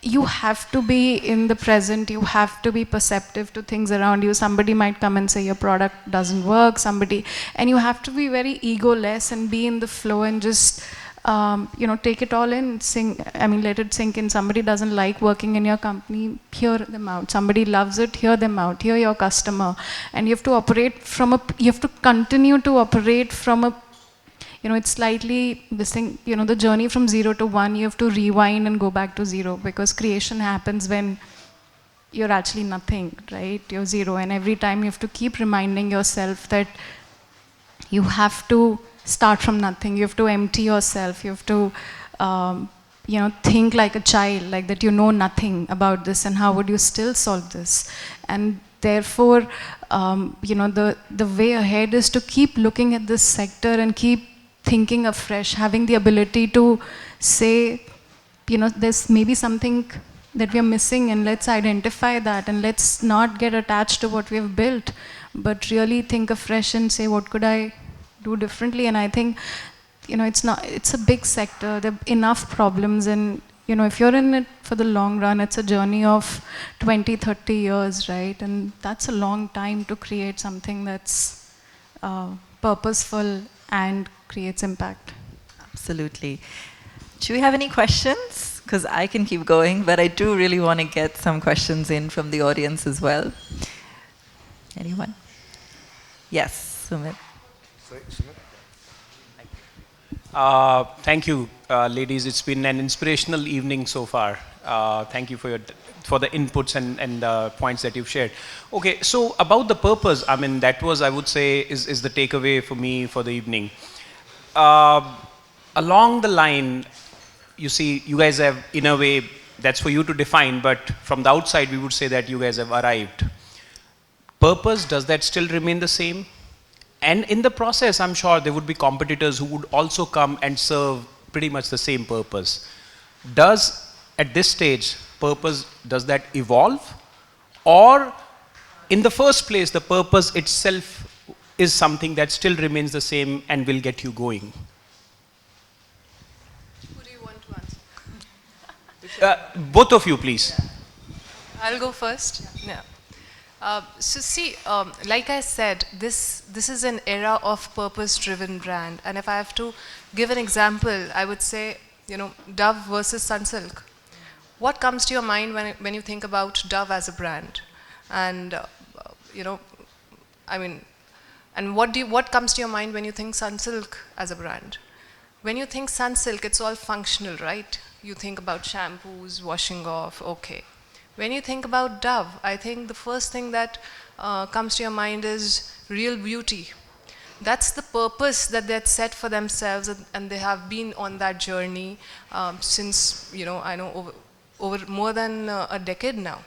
You have to be in the present, you have to be perceptive to things around you. Somebody might come and say your product doesn't work, and you have to be very egoless and be in the flow and just take it all in, let it sink in. Somebody doesn't like working in your company, hear them out. Somebody loves it, hear them out, hear your customer. And you have to continue to operate from a, it's slightly this thing, the journey from 0 to 1, you have to rewind and go back to 0, because creation happens when you're actually nothing, right? You're 0, and every time you have to keep reminding yourself that you have to start from nothing. You have to empty yourself. You have to, think like a child, like that nothing about this, and how would you still solve this? And therefore, the way ahead is to keep looking at this sector and keep thinking afresh, having the ability to say, there's maybe something that we are missing, and let's identify that, and let's not get attached to what we have built, but really think afresh and say, what could I do differently? And I think, it's a big sector. There are enough problems, and if you're in it for the long run, it's a journey of 20, 30 years, right? And that's a long time to create something that's purposeful and creates impact. Absolutely. Do we have any questions? Because I can keep going, but I do really want to get some questions in from the audience as well. Anyone? Yes, Sumit. Thank you, ladies. It's been an inspirational evening so far. Thank you for the inputs and points that you've shared. Okay, so about the purpose, that was, I would say, is the takeaway for me for the evening. Along the line, you see, you guys have, in a way, that's for you to define, but from the outside, we would say that you guys have arrived. Purpose, does that still remain the same? And in the process, I'm sure there would be competitors who would also come and serve pretty much the same purpose. Does, at this stage, purpose, does that evolve? Or, in the first place, the purpose itself is something that still remains the same and will get you going? Who do you want to answer? Both of you, please. I'll go first. Yeah. So see, like I said, this is an era of purpose-driven brand. And if I have to give an example, I would say, Dove versus Sunsilk. What comes to your mind when you think about Dove as a brand? And, and what comes to your mind when you think Sunsilk as a brand? When you think Sunsilk, it's all functional, right? You think about shampoos, washing off, okay. When you think about Dove, I think the first thing that comes to your mind is real beauty. That's the purpose that they had set for themselves, and they have been on that journey since, I know over more than a decade now.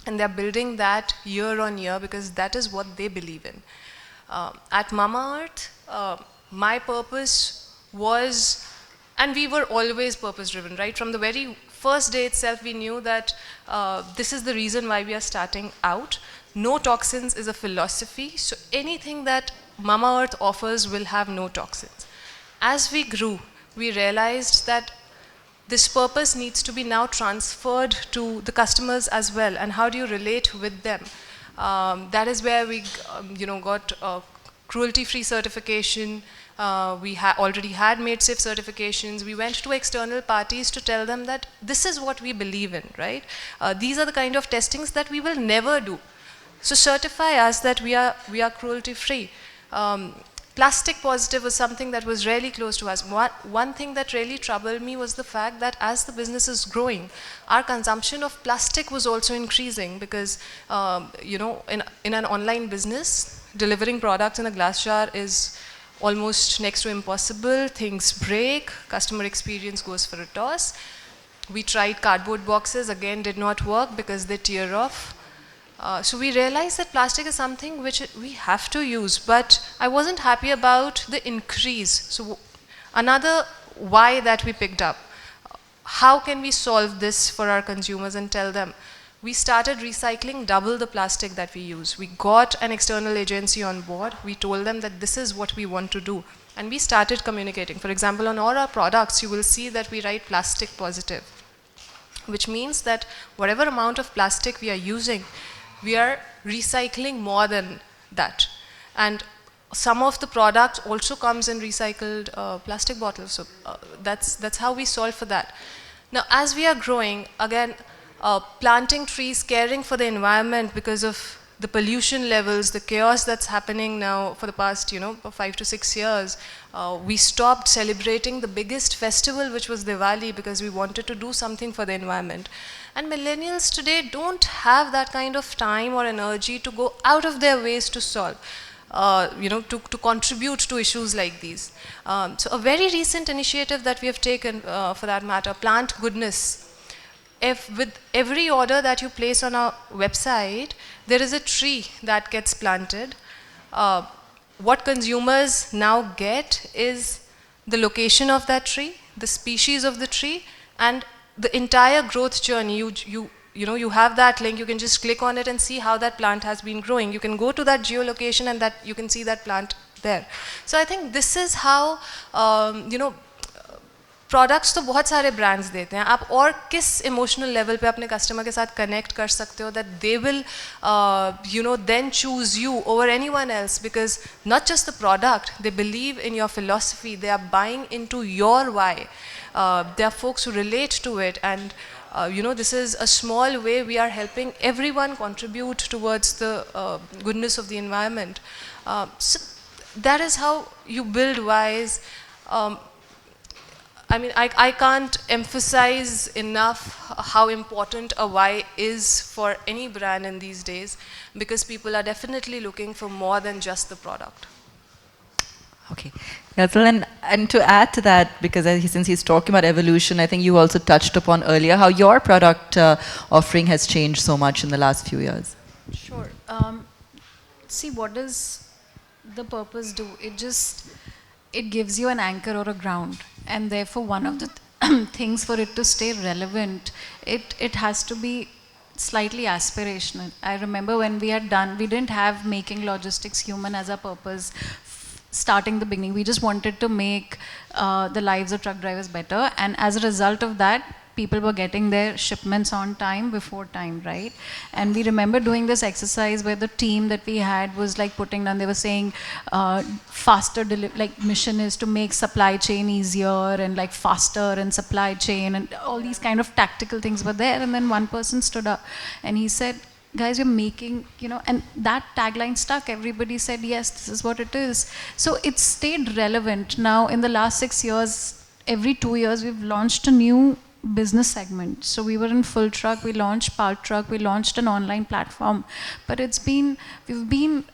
And they're building that year on year because that is what they believe in. At Mamaearth, my purpose was, and we were always purpose-driven, right? From the very first day itself, we knew that this is the reason why we are starting out. No toxins is a philosophy, so anything that Mamaearth offers will have no toxins. As we grew, we realized that this purpose needs to be now transferred to the customers as well, and how do you relate with them? That is where we got cruelty-free certification. We already had MadeSafe certifications. We went to external parties to tell them that this is what we believe in, right? These are the kind of testings that we will never do. So certify us that we are cruelty free. Plastic positive was something that was really close to us. One thing that really troubled me was the fact that as the business is growing, our consumption of plastic was also increasing because, you know, in an online business, delivering products in a glass jar is almost next to impossible. Things break, customer experience goes for a toss. We tried cardboard boxes, again did not work because they tear off. So we realized that plastic is something which we have to use, but I wasn't happy about the increase. So another why that we picked up, how can we solve this for our consumers and tell them? We started recycling double the plastic that we use. We got an external agency on board. We told them that this is what we want to do. And we started communicating. For example, on all our products, you will see that we write plastic positive, which means that whatever amount of plastic we are using, we are recycling more than that. And some of the product also comes in recycled plastic bottles. So that's how we solve for that. Now, as we are growing, again, planting trees, caring for the environment because of the pollution levels, the chaos that's happening now for the past, 5 to 6 years, we stopped celebrating the biggest festival, which was Diwali, because we wanted to do something for the environment. And millennials today don't have that kind of time or energy to go out of their ways to solve, to contribute to issues like these. So a very recent initiative that we have taken, for that matter, Plant Goodness. If with every order that you place on our website, there is a tree that gets planted. What consumers now get is the location of that tree, the species of the tree, and the entire growth journey. You have that link, you can just click on it and see how that plant has been growing. You can go to that geolocation and that you can see that plant there. So I think this is how, products तो बहुत सारे brands देते हैं, आप और किस emotional level पे अपने कस्टमर के साथ कनेक्ट कर सकते हो that they will then choose you over anyone else, because not just the product, they believe in your philosophy, they are buying into your why, they are folks who relate to it, and this is a small way we are helping everyone contribute towards the goodness of the environment. So that is how you build whys. I mean, I can't emphasize enough how important a why is for any brand in these days, because people are definitely looking for more than just the product. Okay. Yatul, and to add to that, because since he's talking about evolution, I think you also touched upon earlier how your product offering has changed so much in the last few years. Sure. See, what does the purpose do? It gives you an anchor or a ground, and therefore one of the things for it to stay relevant, it has to be slightly aspirational. I remember when we didn't have making logistics human as our purpose starting the beginning. We just wanted to make the lives of truck drivers better, and as a result of that, people were getting their shipments on time, before time, right? And we remember doing this exercise where the team that we had was like putting down, they were saying faster like mission is to make supply chain easier and like faster and supply chain, and all these kind of tactical things were there. And then one person stood up and he said, guys, you're making, and that tagline stuck. Everybody said, yes, this is what it is. So it stayed relevant. Now, in the last 6 years, every 2 years, we've launched a new business segment. So we were in full truck, we launched part truck, we launched an online platform. But we've been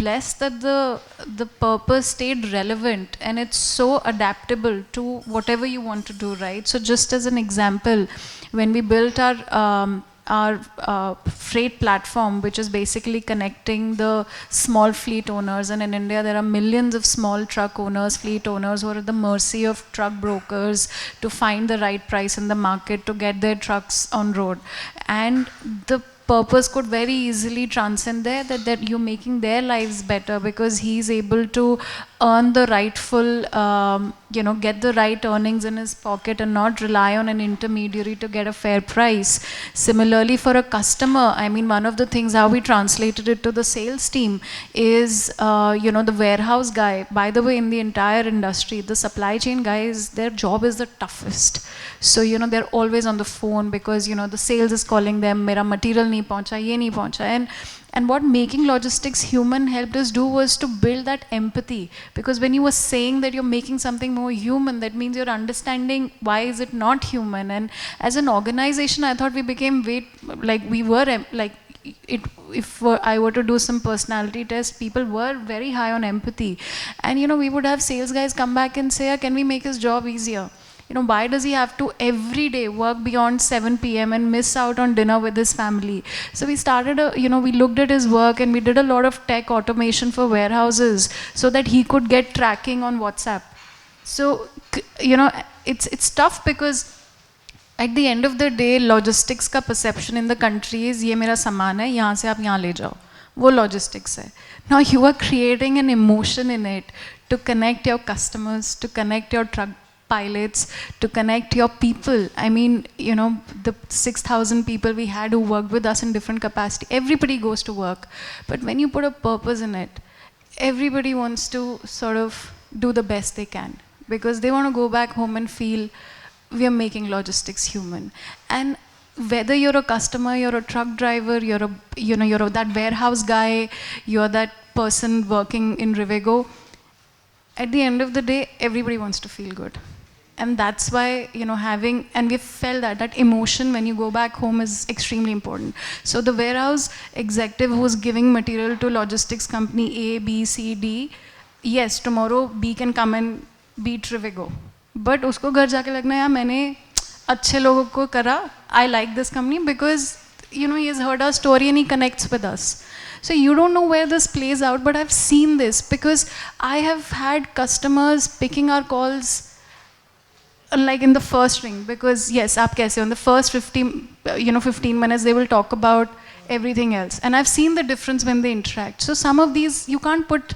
blessed that the purpose stayed relevant, and it's so adaptable to whatever you want to do, right? So just as an example, when we built our freight platform, which is basically connecting the small fleet owners, and in India there are millions of small truck owners, fleet owners, who are at the mercy of truck brokers to find the right price in the market to get their trucks on road. And the purpose could very easily transcend there, that you're making their lives better because he's able to earn the rightful, get the right earnings in his pocket and not rely on an intermediary to get a fair price. Similarly, for a customer, I mean, one of the things how we translated it to the sales team is, the warehouse guy. By the way, in the entire industry, the supply chain guys, their job is the toughest. So, they're always on the phone because, the sales is calling them, mera material nahi नहीं पहुंचा, ये नहीं पहुंचा. And what making logistics human helped us do was to build that empathy, because when you were saying that you're making something more human, that means you're understanding why is it not human. And as an organization, I thought we became if I were to do some personality test, people were very high on empathy. And we would have sales guys come back and say, can we make his job easier? Why does he have to every day work beyond 7 p.m. and miss out on dinner with his family? So we started, we looked at his work and we did a lot of tech automation for warehouses so that he could get tracking on WhatsApp. So, it's tough because at the end of the day, logistics का perception in the country is ये मेरा सामान है, यहाँ से आप यहाँ ले जाओ. वो logistics है. Now you are creating an emotion in it to connect your customers, to connect your truck pilots, to connect your people. I mean, the 6,000 people we had who worked with us in different capacity, everybody goes to work. But when you put a purpose in it, everybody wants to sort of do the best they can because they want to go back home and feel we are making logistics human. And whether you're a customer, you're a truck driver, you're that warehouse guy, you're that person working in Rivigo, at the end of the day, everybody wants to feel good. And that's why, and we felt that emotion when you go back home is extremely important. So the warehouse executive who's giving material to logistics company A, B, C, D, yes, tomorrow B can come and beat Rivigo. But उसको घर जाके लगना है मैंने अच्छे लोगों को करा, I like this company because he has heard our story and he connects with us. So you don't know where this plays out, but I've seen this because I have had customers picking our calls like in the first ring because yes, aap kaise ho? In the first 15 minutes they will talk about everything else, and I've seen the difference when they interact. So some of these you can't put,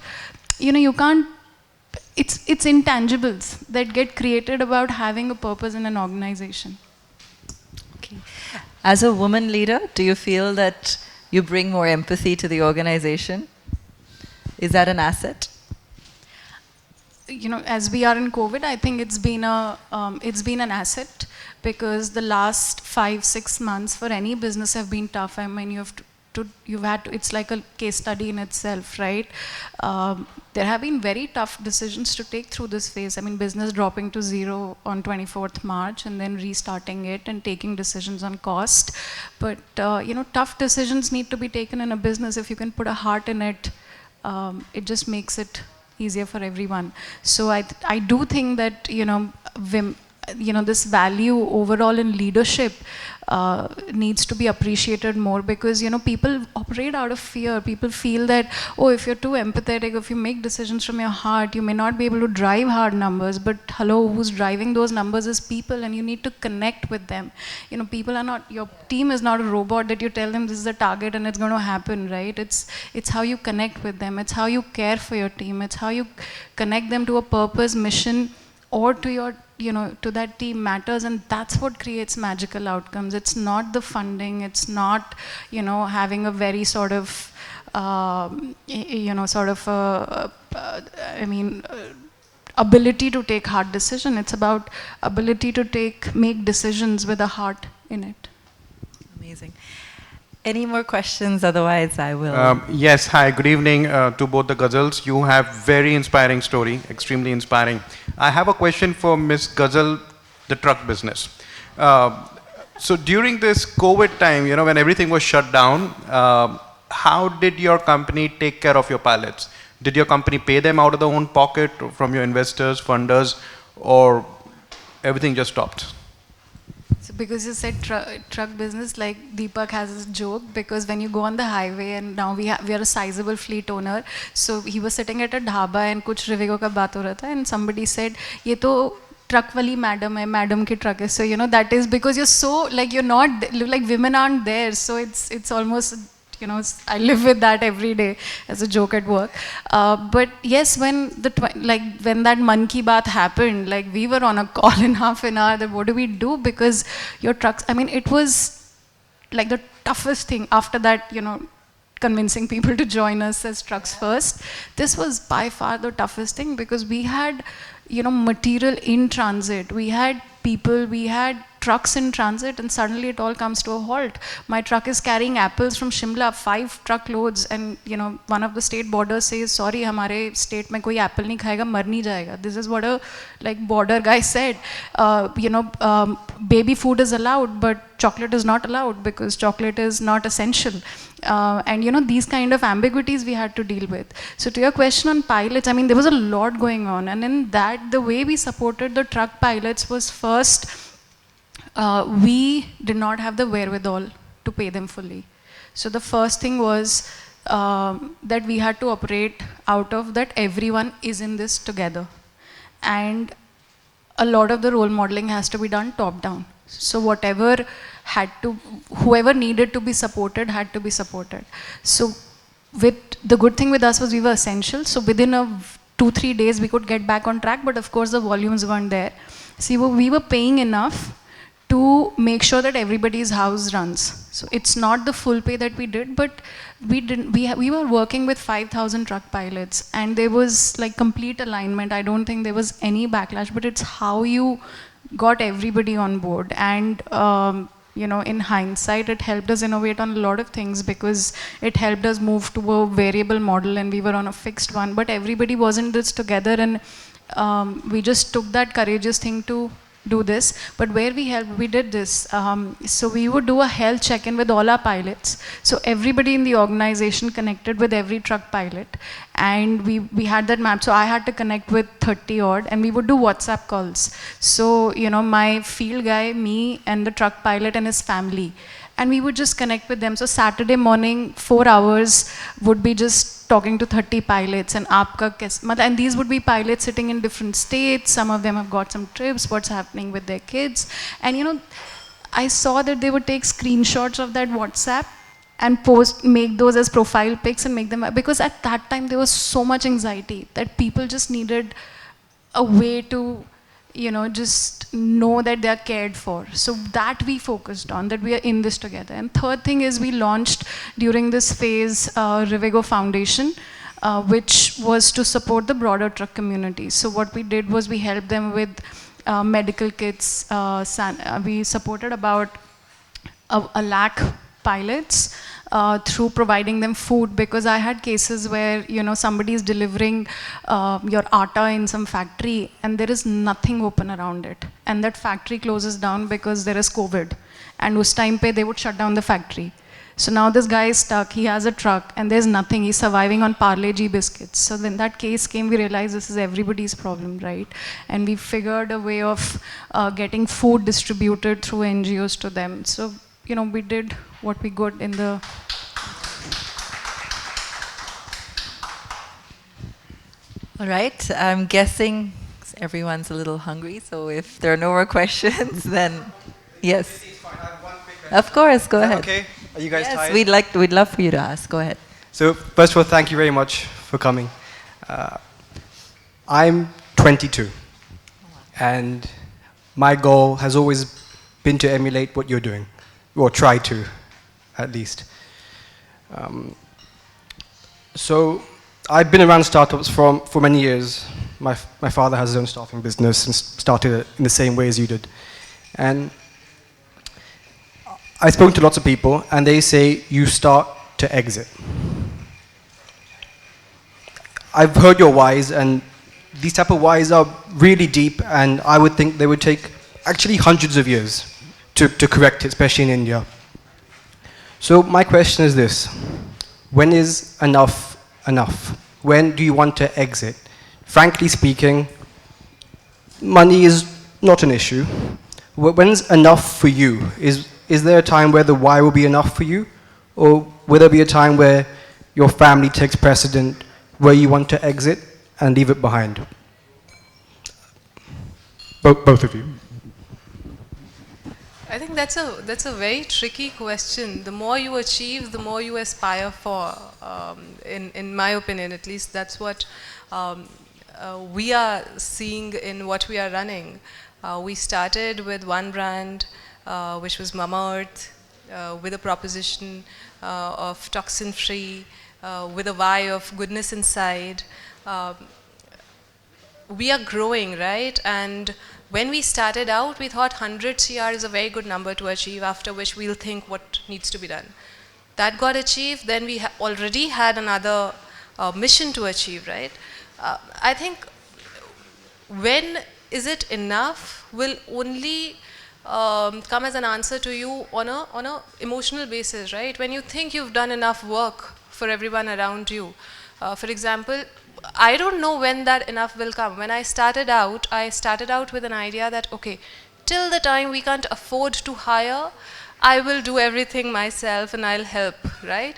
it's intangibles that get created about having a purpose in an organization. Okay. As a woman leader, do you feel that you bring more empathy to the organization? Is that an asset? As we are in COVID, I think it's been an asset because the last 5-6 months for any business have been tough. I mean, it's like a case study in itself, right? There have been very tough decisions to take through this phase. I mean, business dropping to zero on 24th March and then restarting it and taking decisions on cost. But, tough decisions need to be taken in a business. If you can put a heart in it, it just makes it easier for everyone. So I do think that, this value overall in leadership needs to be appreciated more because people operate out of fear. People feel that if you're too empathetic, if you make decisions from your heart, you may not be able to drive hard numbers, but hello, who's driving those numbers is people, and you need to connect with them. People are not, your team is not a robot that you tell them this is the target and it's going to happen, right? It's how you connect with them, it's how you care for your team, it's how you connect them to a purpose, mission, or to your to that team matters, and that's what creates magical outcomes. It's not the funding, it's not having a very sort of ability to take hard decision. It's about ability to make decisions with a heart in it. Amazing. Any more questions? Otherwise, I will. Yes. Hi. Good evening to both the Ghazals. You have very inspiring story, extremely inspiring. I have a question for Ms. Ghazal, the truck business. So during this COVID time, when everything was shut down, how did your company take care of your pilots? Did your company pay them out of their own pocket from your investors, funders, or everything just stopped? So because you said truck business, like Deepak has a joke because when you go on the highway and now we are a sizable fleet owner, so he was sitting at a dhaba and kuch Rivigo ka baat ho raha tha and somebody said, ye to truck wali madam hai, madam ki truck hai. So that is because you're so you're not women aren't there, so it's almost I live with that every day as a joke at work. But yes, when when that Man Ki Baat happened, we were on a call in half an hour that what do we do because your trucks, it was the toughest thing after that, convincing people to join us as Trucks First. This was by far the toughest thing because we had, material in transit. We had people, we had trucks in transit, and suddenly it all comes to a halt. My truck is carrying apples from Shimla, 5 truckloads, and one of the state borders says, sorry, hamare state mein koi apple nahi khayega, mar nahi jayega. This is what a border guy said. Baby food is allowed, but chocolate is not allowed because chocolate is not essential. And these kind of ambiguities we had to deal with. So to your question on pilots, I mean, there was a lot going on, and in that, the way we supported the truck pilots was first, we did not have the wherewithal to pay them fully. So the first thing was that we had to operate out of that everyone is in this together. And a lot of the role modeling has to be done top down. So whoever needed to be supported had to be supported. So the good thing with us was we were essential. So within 2-3 days we could get back on track, but of course the volumes weren't there. See, we were paying enough to make sure that everybody's house runs. So it's not the full pay that we did, but we were working with 5,000 truck pilots, and there was complete alignment. I don't think there was any backlash, but it's how you got everybody on board. And in hindsight, it helped us innovate on a lot of things because it helped us move to a variable model, and we were on a fixed one. But everybody was in this together, and we just took that courageous thing to do this. But where we helped, we did this. So we would do a health check-in with all our pilots. So everybody in the organization connected with every truck pilot, and we had that map. So I had to connect with 30 odd, and we would do WhatsApp calls. So my field guy, me, and the truck pilot and his family, and we would just connect with them. So Saturday morning, 4 hours would be just talking to 30 pilots, and and these would be pilots sitting in different states. Some of them have got some trips, what's happening with their kids. And I saw that they would take screenshots of that WhatsApp and make those as profile pics and make them, because at that time there was so much anxiety that people just needed a way to just know that they are cared for. So that we focused on, that we are in this together. And third thing is we launched during this phase Rivigo Foundation, which was to support the broader truck community. So what we did was we helped them with medical kits. We supported about a lakh pilots through providing them food, because I had cases where somebody is delivering your atta in some factory and there is nothing open around it, and that factory closes down because there is COVID, and us time pe they would shut down the factory. So now this guy is stuck, he has a truck and there's nothing, he's surviving on Parle G biscuits. So when that case came, we realized this is everybody's problem, right? And we figured a way of getting food distributed through NGOs to them. So we did what we could in the... All right, I'm guessing everyone's a little hungry, so if there are no more questions, then yes. Of course, go ahead. Okay, are you guys Yes, tired? we'd love for you to ask. Go ahead. So first of all, thank you very much for coming. I'm 22, and my goal has always been to emulate what you're doing, or try to, at least. So I've been around startups for many years. My father has his own staffing business and started it in the same way as you did. And I've spoken to lots of people, and they say you start to exit. I've heard your whys, and these type of whys are really deep, and I would think they would take actually hundreds of years to correct it, especially in India. So my question is this: when is enough enough? When do you want to exit? Frankly speaking, money is not an issue. When's enough for you? Is there a time where the why will be enough for you? Or will there be a time where your family takes precedent, where you want to exit and leave it behind? Both of you. I think that's a very tricky question. The more you achieve, the more you aspire for. In my opinion, at least, that's what we are seeing in what we are running. We started with one brand, which was Mamaearth, with a proposition of toxin-free, with a why of goodness inside. We are growing, right? And when we started out, we thought 100 CR is a very good number to achieve, after which we'll think what needs to be done. That got achieved, then we already had another mission to achieve, right? I think when is it enough will only come as an answer to you on a emotional basis, right? When you think you've done enough work for everyone around you. For example, I don't know when that enough will come. When I started out with an idea that, okay, till the time we can't afford to hire, I will do everything myself and I'll help, right?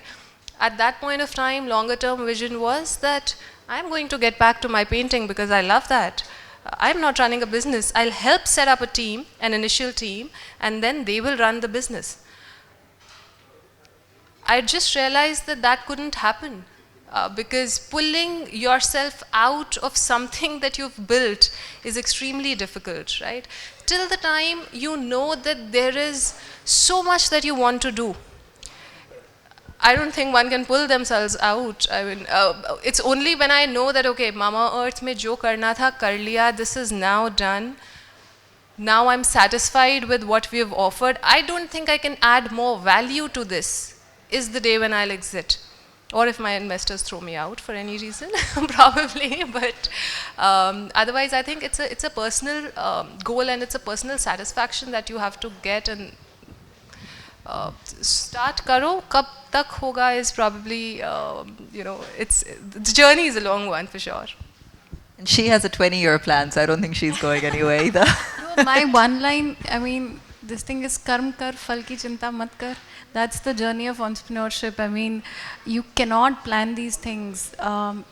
At that point of time, longer term vision was that I'm going to get back to my painting because I love that. I'm not running a business. I'll help set up a team, an initial team, and then they will run the business. I just realized that that couldn't happen. Because pulling yourself out of something that you've built is extremely difficult, right? Till the time you know that there is so much that you want to do, I don't think one can pull themselves out. I mean, it's only when I know that, okay, Mamaearth mein jo karna tha, kar liya, this is now done. Now I'm satisfied with what we have offered. I don't think I can add more value to this, is the day when I'll exit. Or if my investors throw me out for any reason, probably. But otherwise, I think it's a personal goal and it's a personal satisfaction that you have to get and start karo. Kab tak hoga is probably, the journey is a long one for sure. And she has a 20-year plan, so I don't think she's going anywhere either. No, my one line, I mean, this thing is karm kar, phal ki chinta mat kar. That's the journey of entrepreneurship. I mean, you cannot plan these things.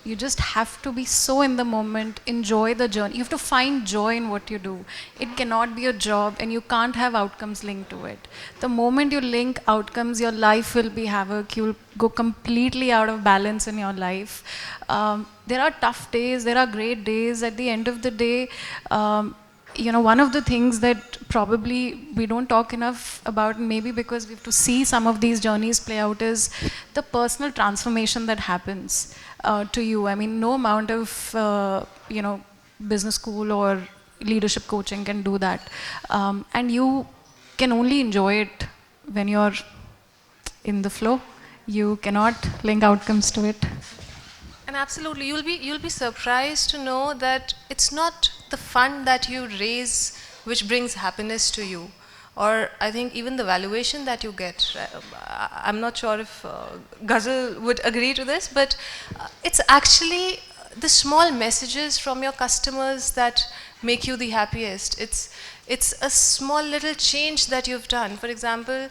You just have to be so in the moment, enjoy the journey. You have to find joy in what you do. It cannot be a job and you can't have outcomes linked to it. The moment you link outcomes, your life will be havoc. You'll go completely out of balance in your life. There are tough days, there are great days. At the end of the day, one of the things that probably we don't talk enough about, maybe because we have to see some of these journeys play out, is the personal transformation that happens to you. I mean, no amount of, business school or leadership coaching can do that. And you can only enjoy it when you're in the flow. You cannot link outcomes to it. And absolutely, you'll be surprised to know that it's not the fund that you raise which brings happiness to you, or I think even the valuation that you get. I'm not sure if Ghazal would agree to this, but it's actually the small messages from your customers that make you the happiest. It's a small little change that you've done. For example,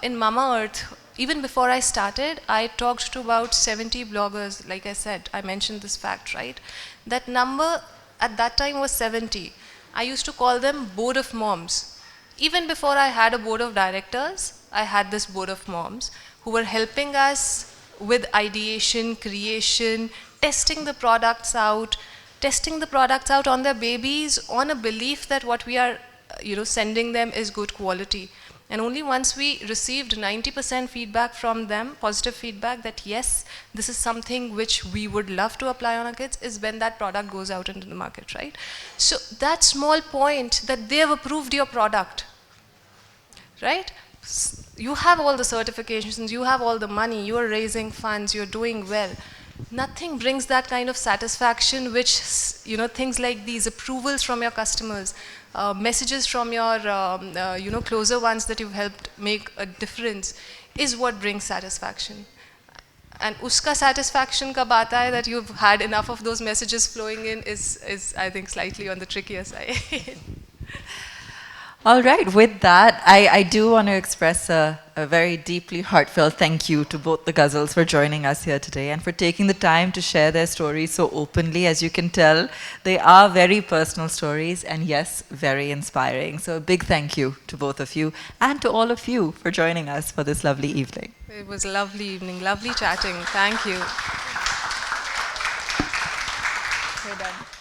in Mamaearth, even before I started, I talked to about 70 bloggers. Like I said, I mentioned this fact, right? That number at that time was 70. I used to call them board of moms. Even before I had a board of directors, I had this board of moms who were helping us with ideation, creation, testing the products out on their babies, on a belief that what we are sending them is good quality. And only once we received 90% feedback from them, positive feedback that yes, this is something which we would love to apply on our kids, is when that product goes out into the market, right? So that small point that they have approved your product, right? You have all the certifications, you have all the money, you are raising funds, you're doing well. Nothing brings that kind of satisfaction which, things like these, approvals from your customers, messages from your, closer ones that you've helped make a difference, is what brings satisfaction. And uska satisfaction kab aata hai, that you've had enough of those messages flowing in, is I think slightly on the trickier side. All right, with that, I do want to express a very deeply heartfelt thank you to both the Ghazals for joining us here today and for taking the time to share their stories so openly. As you can tell, they are very personal stories and yes, very inspiring. So a big thank you to both of you and to all of you for joining us for this lovely evening. It was a lovely evening, lovely chatting. Thank you. We're done.